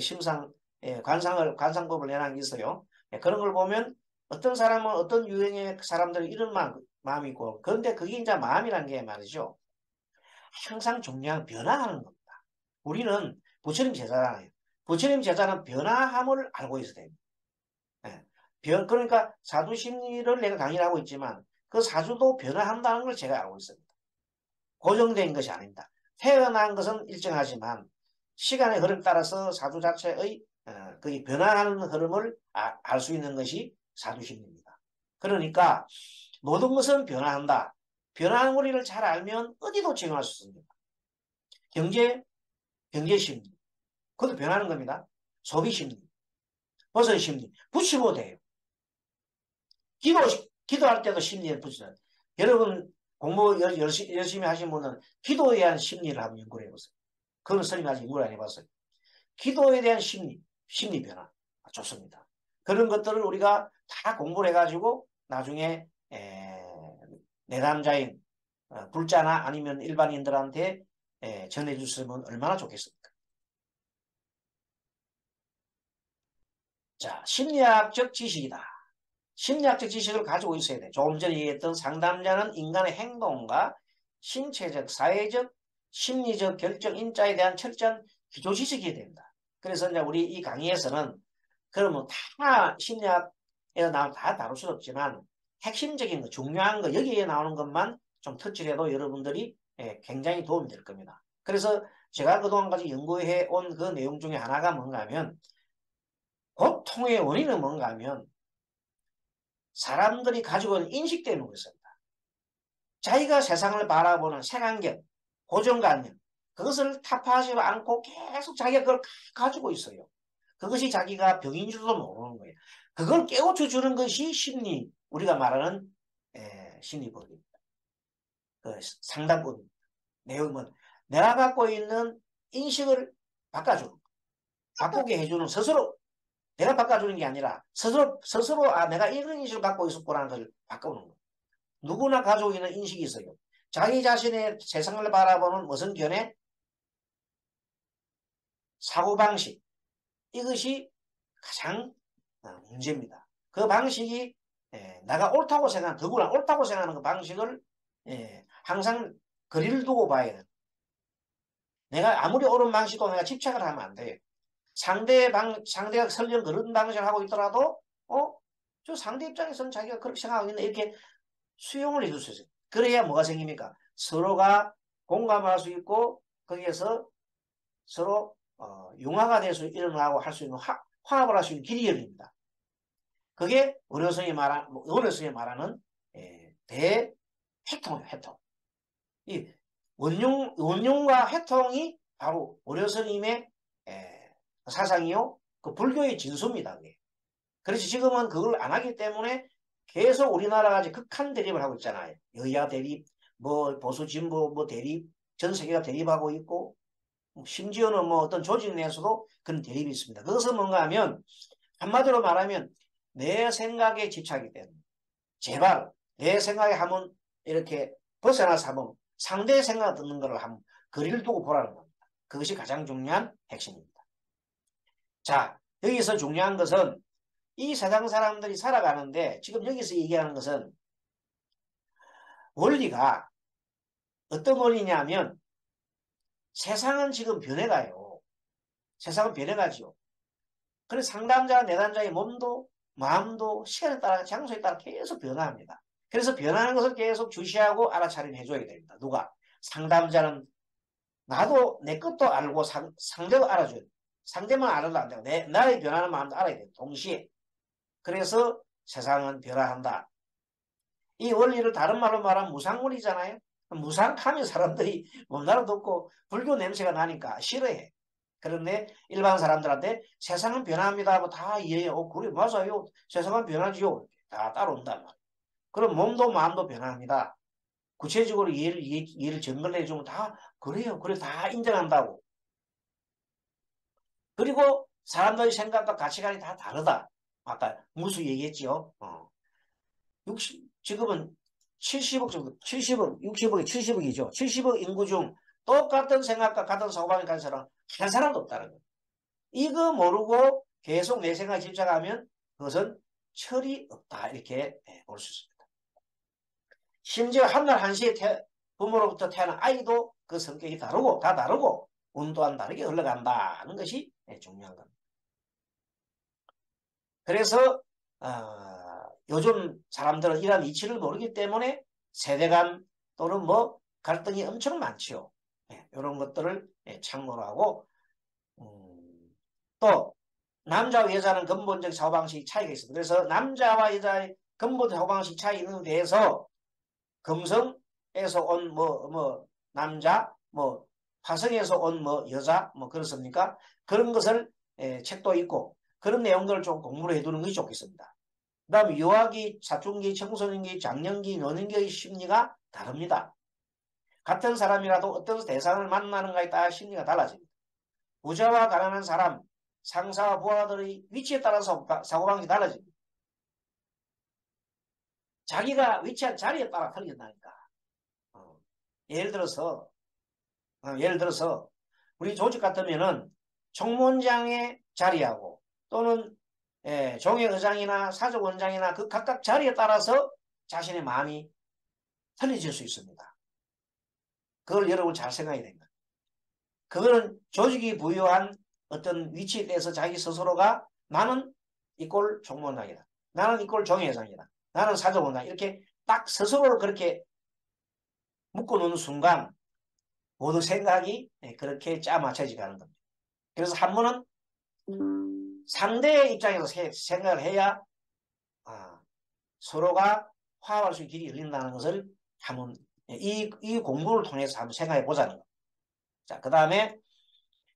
관상법을 내놓은 게 있어요. 그런 걸 보면 어떤 사람은 어떤 유형의 사람들이 이런 마음이 있고, 그런데 그게 이제 마음이란 게 말이죠. 항상 중요한 변화하는 겁니다. 우리는 부처님 제자잖아요. 부처님 제자는 변화함을 알고 있어야 됩니다. 그러니까 사주 심리를 내가 강의를 하고 있지만 그 사주도 변화한다는 걸 제가 알고 있습니다. 고정된 것이 아닙니다. 태어난 것은 일정하지만 시간의 흐름 따라서 사주 자체의 그 변화하는 흐름을 알 수 있는 것이 사주 심리입니다. 그러니까 모든 것은 변화한다. 변화하는 원리를 잘 알면 어디도 적용할 수 있습니다. 경제 심리, 그것도 변하는 겁니다. 소비 심리, 버섯 심리, 붙이고 돼요. 기도할 때도 심리를 붙여요. 여러분 공부 열심히 하신 분은 기도에 대한 심리를 한번 연구를 해보세요. 그건 스님이 아직 연구를 안 해봤어요. 기도에 대한 심리 변화 좋습니다. 그런 것들을 우리가 다 공부를 해가지고 나중에 내담자인 불자나 아니면 일반인들한테 전해주시면 얼마나 좋겠습니까? 자, 심리학적 지식이다. 심리학적 지식을 가지고 있어야 돼. 조금 전에 얘기했던 상담자는 인간의 행동과 신체적, 사회적, 심리적 결정 인자에 대한 철저한 기초 지식이 된다. 그래서 이제 우리 이 강의에서는 그러면 다 심리학에 나오면 다 다룰 수 없지만 핵심적인 거, 중요한 거, 여기에 나오는 것만 좀 터치해도 여러분들이 굉장히 도움이 될 겁니다. 그래서 제가 그동안까지 연구해 온 그 내용 중에 하나가 뭔가 하면 고통의 원인은 뭔가 하면 사람들이 가지고 있는 인식 때문에 그렇습니다. 자기가 세상을 바라보는 색안경, 고정관념, 그것을 타파하지 않고 계속 자기가 그걸 가지고 있어요. 그것이 자기가 병인 줄도 모르는 거예요. 그걸 깨우쳐 주는 것이 심리, 우리가 말하는 심리법입니다. 그 상담법입니다. 내용은 내가 갖고 있는 인식을 바꿔주는, 바꾸게 해주는 스스로, 내가 바꿔주는 게 아니라 스스로 내가 이런 인식을 갖고 있었구나는 걸 바꾸는 거예요. 누구나 가지고 있는 인식이 있어요. 자기 자신의 세상을 바라보는 무슨 견해? 사고방식. 이것이 가장 문제입니다. 그 방식이 내가 옳다고 생각하는, 더구나 옳다고 생각하는 그 방식을 항상 거리를 두고 봐야 돼. 내가 아무리 옳은 방식도 내가 집착을 하면 안 돼요. 상대가 설령 그런 방식을 하고 있더라도 저 상대 입장에서는 자기가 그렇게 생각하고 있는데 이렇게 수용을 해줄 수 있어요. 그래야 뭐가 생깁니까? 서로가 공감할 수 있고 거기에서 서로 융화가 될 수 일어나고 할 수 있는 화합을 할 수 있는 길이 열립니다. 그게 어려성이 말하는 대회통이에요. 회통. 이 원흉과 회통이 바로 어려스님의 사상이요. 그 불교의 진수입니다. 그게. 그래서 지금은 그걸 안 하기 때문에 계속 우리나라가 이제 극한 대립을 하고 있잖아요. 여야 대립, 뭐 보수 진보 뭐 대립, 전 세계가 대립하고 있고 심지어는 뭐 어떤 조직 내에서도 그런 대립이 있습니다. 그것은 뭔가 하면 한마디로 말하면 내 생각에 집착이 되는, 제발 내 생각에 한번 이렇게 벗어나서 한번 상대의 생각 듣는 것을 한번 거리를 두고 보라는 겁니다. 그것이 가장 중요한 핵심입니다. 자, 여기서 중요한 것은 이 세상 사람들이 살아가는데 지금 여기서 얘기하는 것은 원리가 어떤 원리냐면 세상은 지금 변해가요. 세상은 변해가죠. 그래서 상담자, 내담자의 몸도 마음도 시간에 따라 장소에 따라 계속 변화합니다. 그래서 변하는 것을 계속 주시하고 알아차림 해줘야 됩니다. 누가? 상담자는 나도 내 것도 알고 상대도 알아줘야 돼요. 상대만 알아도 안 되고 나의 변하는 마음도 알아야 돼요. 동시에. 그래서 세상은 변화한다. 이 원리를 다른 말로 말하면 무상원리잖아요. 무상하면 사람들이 못 알아듣고 불교 냄새가 나니까 싫어해. 그런데 일반 사람들한테 세상은 변합니다. 뭐 다 이해해요. 그래, 맞아요. 세상은 변하지요. 다 따라온단 말이에요. 그럼 몸도 마음도 변합니다. 구체적으로 이해를 전달해 주면 다 그래요. 그래 다 인정한다고. 그리고 사람들의 생각과 가치관이 다 다르다. 아까 무수 얘기했지요. 지금은 70억 정도, 70억, 60억이 70억이죠. 70억 인구 중 똑같은 생각과 같은 사고방식 가진 사람 한 사람도 없다는 거예요. 이거 모르고 계속 내 생각에 집착하면 그것은 철이 없다. 이렇게 볼 수 있습니다. 심지어 한날 한시에 부모로부터 태어난 아이도 그 성격이 다르고 다 다르고 운 또한 다르게 흘러간다는 것이 중요한 겁니다. 그래서 요즘 사람들은 이런 이치를 모르기 때문에 세대 간 또는 뭐 갈등이 엄청 많죠. 이런 것들을 참고로 하고 또 남자와 여자는 근본적 사고방식 차이가 있습니다. 그래서 남자와 여자의 근본적 사고방식 차이 있는 데 대해서 금성에서 온 남자 화성에서 온 여자 그렇습니까? 그런 것을 책도 있고 그런 내용들을 좀 공부를 해두는 것이 좋겠습니다. 그 다음에 유아기, 사춘기, 청소년기, 장년기, 노년기의 심리가 다릅니다. 같은 사람이라도 어떤 대상을 만나는가에 따라 심리가 달라집니다. 부자와 가난한 사람, 상사와 부하들의 위치에 따라서 사고방식이 달라집니다. 자기가 위치한 자리에 따라 틀린다니까. 예를 들어서 우리 조직 같으면은 총무원장의 자리하고 또는 종회의장이나 사족원장이나 그 각각 자리에 따라서 자신의 마음이 틀려질 수 있습니다. 그걸 여러분 잘 생각해야 됩니다. 그거는 조직이 부여한 어떤 위치에 대해서 자기 스스로가 나는 이꼴 총무원장이다. 나는 이꼴 종회의장이다. 나는 사족원장 이렇게 딱 스스로를 그렇게 묶어놓는 순간 모두 생각이 그렇게 짜맞춰지게 하는 겁니다. 그래서 한 번은 상대의 입장에서 생각을 해야 서로가 화합할 수 있는 길이 열린다는 것을 한번 이 공부를 통해서 한번 생각해 보자는 거예요. 자, 그 다음에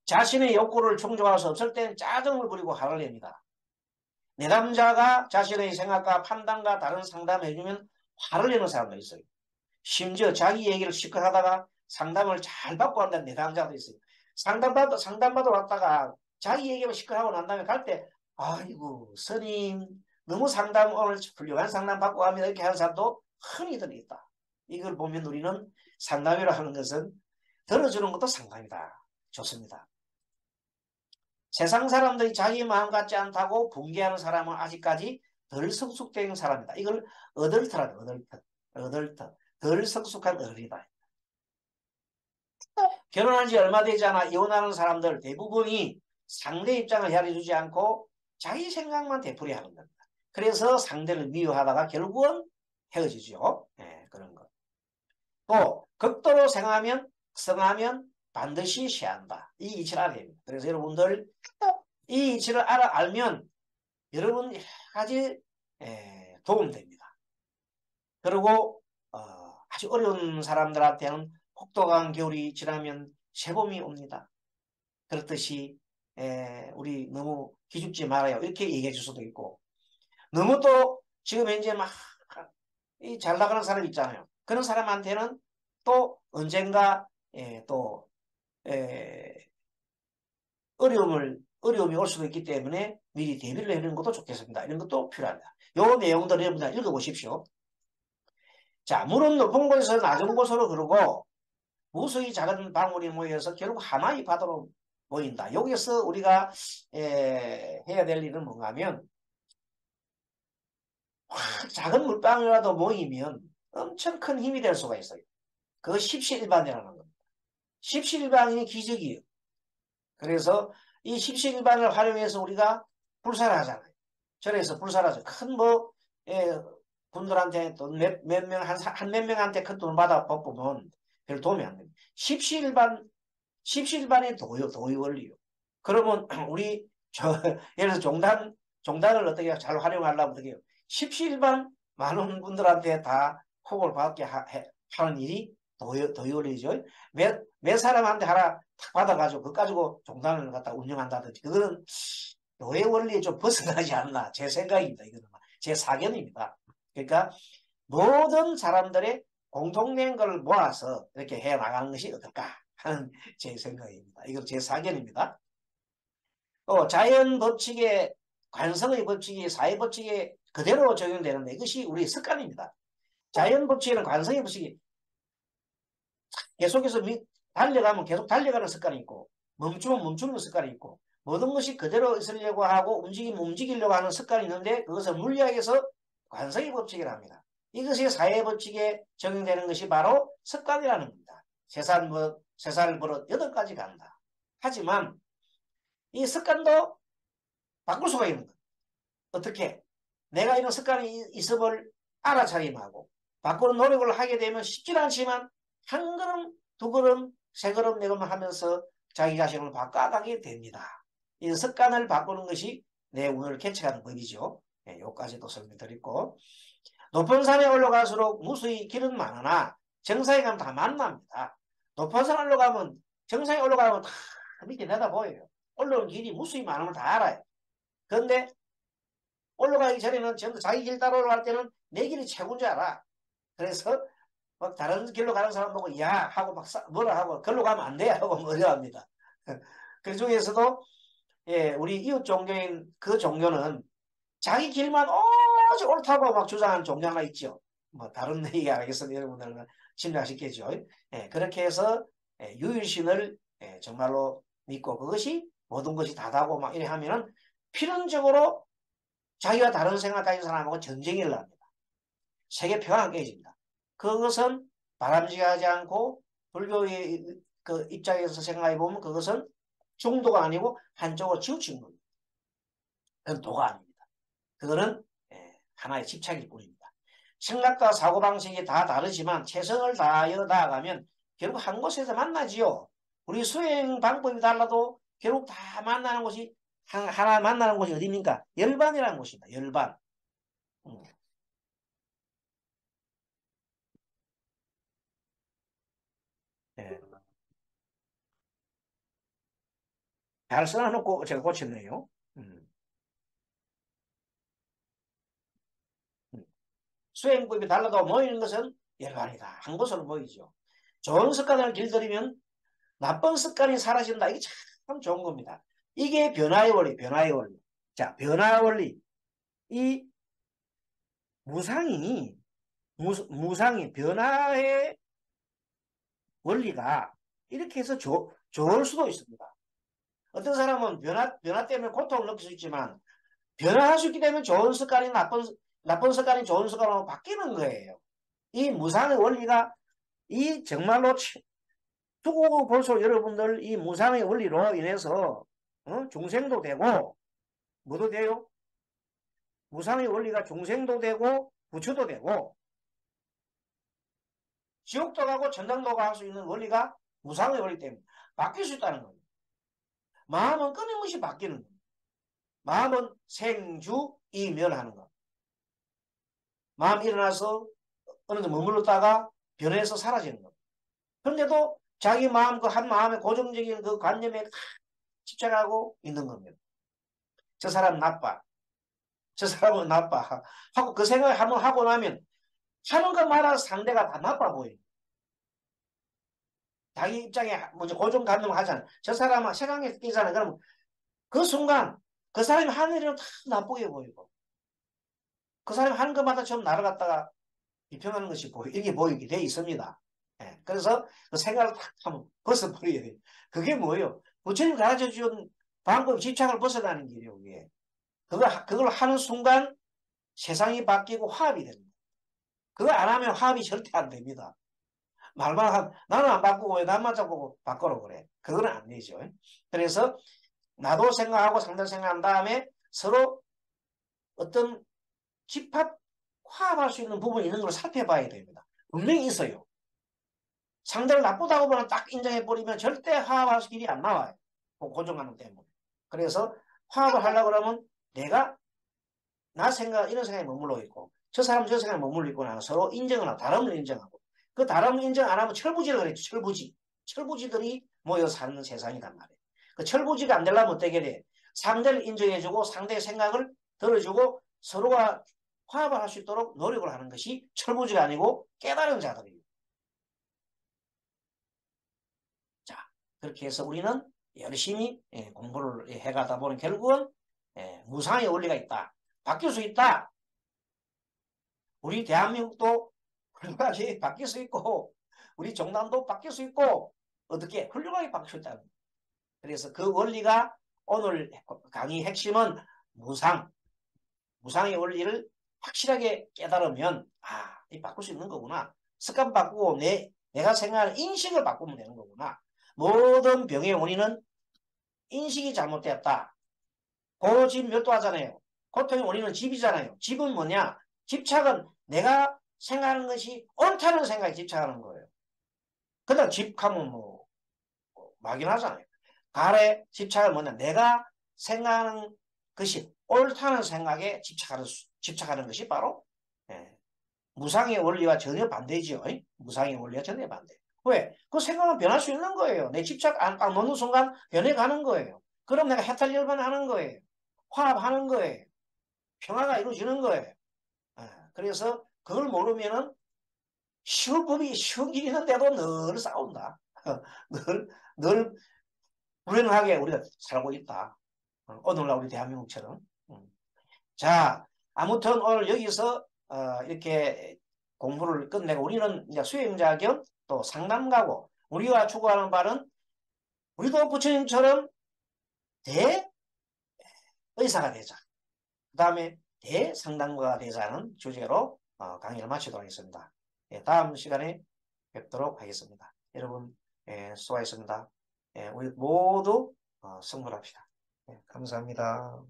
자신의 욕구를 충족할 수 없을 때는 짜증을 부리고 화를 냅니다. 내담자가 자신의 생각과 판단과 다른 상담을 해주면 화를 내는 사람도 있어요. 심지어 자기 얘기를 시컷 하다가 상담을 잘 받고 한다는 내담자도 있어요. 상담받으러 왔다가 자기 얘기만 시컷 하고 난 다음에 갈 때 아이고 스님 너무 오늘 훌륭한 상담 받고 가면 이렇게 하는 사람도 흔히들 있다. 이걸 보면 우리는 상담이라 하는 것은 들어주는 것도 상담이다. 좋습니다. 세상 사람들이 자기 마음 같지 않다고 붕괴하는 사람은 아직까지 덜 성숙된 사람이다. 이걸 어덜트라고 어덜트. 덜 성숙한 어른이다. 결혼한 지 얼마 되지 않아 이혼하는 사람들 대부분이 상대 입장을 헤아려주지 않고 자기 생각만 되풀이하는 겁니다. 그래서 상대를 미워하다가 결국은 헤어지죠. 그런 거. 또 극도로 성하면 반드시 she한다. 이 이치를 알아야 됩니다. 그래서 여러분들 이 이치를 알면 여러분 여러 가지 도움됩니다. 그리고 아주 어려운 사람들한테는 혹독한 겨울이 지나면 새봄이 옵니다. 그렇듯이 우리 너무 기죽지 말아요. 이렇게 얘기해 줄 수도 있고 너무 또 지금 현재 막 잘 나가는 사람 있잖아요. 그런 사람한테는 또 언젠가 또 어려움이 올 수도 있기 때문에 미리 대비를 해놓는 것도 좋겠습니다. 이런 것도 필요합니다. 요 내용들 여러분들 읽어보십시오. 자, 물은 높은 곳에서 낮은 곳으로 흐르고 무수히 작은 방울이 모여서 결국 하나의 바다로 모인다. 여기서 우리가 해야 될 일은 뭔가 하면 작은 물방울이라도 모이면 엄청 큰 힘이 될 수가 있어요. 그거 십시일반이라는 겁니다. 십시일반이 기적이에요. 그래서 이 십시일반을 활용해서 우리가 불사를 하잖아요. 절에서 불사를 하죠. 큰 분들한테 돈 몇 명한테 큰 돈을 받아 뽑으면 별 도움이 안 됩니다. 십시일반이 도의 원리요. 그러면 우리 예를 들어서 종단을 어떻게 잘 활용하려면 어떻게 해요? 십시일반 많은 분들한테 다 호응을 받게 하는 일이 도의 원리죠. 몇 사람한테 하나 받아가지고 그거 가지고 종단을 갖다 운영한다든지 그거는 노예 원리에 좀 벗어나지 않나 제 생각입니다. 이거는 제 사견입니다. 그러니까 모든 사람들의 공통된 걸 모아서 이렇게 해 나가는 것이 어떨까 하는 제 생각입니다. 이건 제 사견입니다. 또 자연 법칙에 관성의 법칙이 사회 법칙에 그대로 적용되는데 이것이 우리 습관입니다. 자연 법칙에는 관성의 법칙이 계속해서 달려가면 계속 달려가는 습관이 있고 멈추면 멈추는 습관이 있고 모든 것이 그대로 있으려고 하고 움직이면 움직이려고 하는 습관이 있는데 그것을 물리학에서 관성의 법칙이라 합니다. 이것이 사회 법칙에 적용되는 것이 바로 습관이라는 겁니다. 세살 버릇 8가지 간다. 하지만 이 습관도 바꿀 수가 있는 겁니다. 어떻게? 내가 이런 습관이 있음을 알아차림하고 바꾸는 노력을 하게 되면 쉽지 않지만 한 걸음, 두 걸음, 세 걸음, 네 걸음 하면서 자기 자신을 바꿔가게 됩니다. 이 습관을 바꾸는 것이 내 운을 개척하는 법이죠. 네, 여기까지도 설명드렸고 높은 산에 올라갈수록 무수히 길은 많으나 정상에 가면 다 만납니다. 높은 산 올라가면 정상에 올라가면 다 밑에 내다 보여요. 올라온 길이 무수히 많으면 다 알아요. 그런데 올라가기 전에는 전부 자기 길 따라 올라갈 때는 내 길이 최고인 줄 알아. 그래서 막 다른 길로 가는 사람 보고 야 하고 막 뭐라 하고 글로 가면 안 돼 하고 뭐라 합니다. 그 중에서도 예, 우리 이웃 종교인 그 종교는 자기 길만 오직 옳다고 막 주장하는 종교 하나 있죠. 뭐 다른 얘기 알겠습니다. 여러분들은 심리하시겠죠. 예, 그렇게 해서 예, 유일신을 예, 정말로 믿고 그것이 모든 것이 다다고 막 이래 하면은 필연적으로 자기와 다른 생각 가진 사람하고 전쟁이 일어납니다. 세계 평화가 깨집니다. 그것은 바람직하지 않고 불교의 그 입장에서 생각해 보면 그것은 중도가 아니고 한쪽으로 치우치는 겁니다. 그건 도가 아닙니다. 그거는 하나의 집착일 뿐입니다. 생각과 사고방식이 다 다르지만 최선을 다하여 나아가면 결국 한 곳에서 만나지요. 우리 수행 방법이 달라도 결국 다 만나는 곳이 하나 만나는 곳이 어디입니까? 열반이라는 곳입니다. 열반. 예. 잘 써놓고 제가 고쳤네요. 음. 음. 수행법이 달라도 모이는 것은 열반이다. 한 곳으로 모이죠. 좋은 습관을 길들이면 나쁜 습관이 사라진다. 이게 참 좋은 겁니다. 이게 변화의 원리, 변화의 원리. 자, 변화 원리. 이 무상이, 무상이 변화의 원리가 이렇게 해서 좋을 수도 있습니다. 어떤 사람은 변화 때문에 고통을 느낄 수 있지만 변화할 수 있기 때문에 좋은 습관이 나쁜 습관이 좋은 습관으로 바뀌는 거예요. 이 무상의 원리가 이 정말로 두고 볼수록 여러분들 이 무상의 원리로 인해서 중생도 되고 뭐도 돼요? 무상의 원리가 중생도 되고 부처도 되고 지옥도 가고 천당도 갈 수 있는 원리가 무상의 원리 때문에 바뀔 수 있다는 겁니다. 마음은 끊임없이 바뀌는 겁니다. 마음은 생주 이멸하는 것. 마음이 일어나서 어느 정도 머물렀다가 변해서 사라지는 것. 그런데도 자기 마음 그 한 마음의 고정적인 그 관념에 집착하고 있는 겁니다. 저 사람 나빠. 저 사람은 나빠. 하고 그 생각을 한번 하고 나면 하는 것마다 상대가 다 나빠 보여요. 자기 입장에 먼저 고정관념 하잖아. 저 사람은 세상에 끼잖아. 그러면 그 순간 그 사람이 하는 일은 다 나쁘게 보이고 그 사람이 하는 것마다 좀 나를 갖다가 비평하는 것이 이게 보이게 돼 있습니다. 예, 그래서 그 생각을 탁 하면 벗어버려야 돼요. 그게 뭐예요? 부처님 가르쳐 준 방법 집착을 벗어나는 길이에요. 그게. 그걸 하는 순간 세상이 바뀌고 화합이 됩니다. 그거 안 하면 화합이 절대 안 됩니다. 말만 나는 안 바꾸고 왜 나만 자꾸 바꾸라고 그래. 그건 안 되죠. 그래서 나도 생각하고 상대도 생각한 다음에 서로 어떤 집합, 화합할 수 있는 부분이 있는 걸 살펴봐야 됩니다. 분명히 있어요. 상대를 나쁘다고 보면 딱 인정해버리면 절대 화합할 길이 안 나와요. 고정관념 때문에. 그래서 화합을 하려고 그러면 내가 나 생각, 이런 생각에 머물러 있고 저 사람 저 생각에 머물러 있고 나서 서로 인정을 하고 다름을 인정하고 그 다름을 인정 안 하면 철부지를 그랬죠. 철부지. 철부지들이 모여 사는 세상이란 말이에요. 그 철부지가 안 되려면 어떻게 돼? 상대를 인정해주고 상대의 생각을 들어주고 서로가 화합을 할 수 있도록 노력을 하는 것이 철부지가 아니고 깨달은 자들이에요. 자, 그렇게 해서 우리는 열심히 공부를 해가다 보면 결국은 무상의 원리가 있다. 바뀔 수 있다. 우리 대한민국도 훌륭하게 바뀔 수 있고 우리 종단도 바뀔 수 있고 어떻게 훌륭하게 바뀔 수 있다. 그래서 그 원리가 오늘 강의 핵심은 무상의 원리를 확실하게 깨달으면 이 바꿀 수 있는 거구나. 습관 바꾸고 내가 생각하는 인식을 바꾸면 되는 거구나. 모든 병의 원인은 인식이 잘못되었다. 고집 멸도하잖아요. 고통의 원인은 집이잖아요. 집은 뭐냐? 집착은 내가 생각하는 것이 옳다는 생각에 집착하는 거예요. 그냥 집하면 막연하잖아요. 가래 집착은 뭐냐? 내가 생각하는 것이 옳다는 생각에 집착하는 것이 바로 무상의 원리와 전혀 반대죠. 무상의 원리와 전혀 반대. 왜? 그 생각은 변할 수 있는 거예요. 내 집착 안 놓는 순간 변해가는 거예요. 그럼 내가 해탈열만 하는 거예요. 화합하는 거예요. 평화가 이루어지는 거예요. 그래서 그걸 모르면은 쉬운 길 있는데도 늘 싸운다. 늘 불행하게 우리가 살고 있다. 오늘날 우리 대한민국처럼. 자, 아무튼 오늘 여기서 이렇게 공부를 끝내고 우리는 이제 수행자 겸 또 상담가고 우리가 추구하는 바는 우리도 부처님처럼 대의사가 되자. 그 다음에 대상담가가 되자는 주제로 강의를 마치도록 하겠습니다. 다음 시간에 뵙도록 하겠습니다. 여러분 수고하셨습니다. 우리 모두 성불합시다. 감사합니다.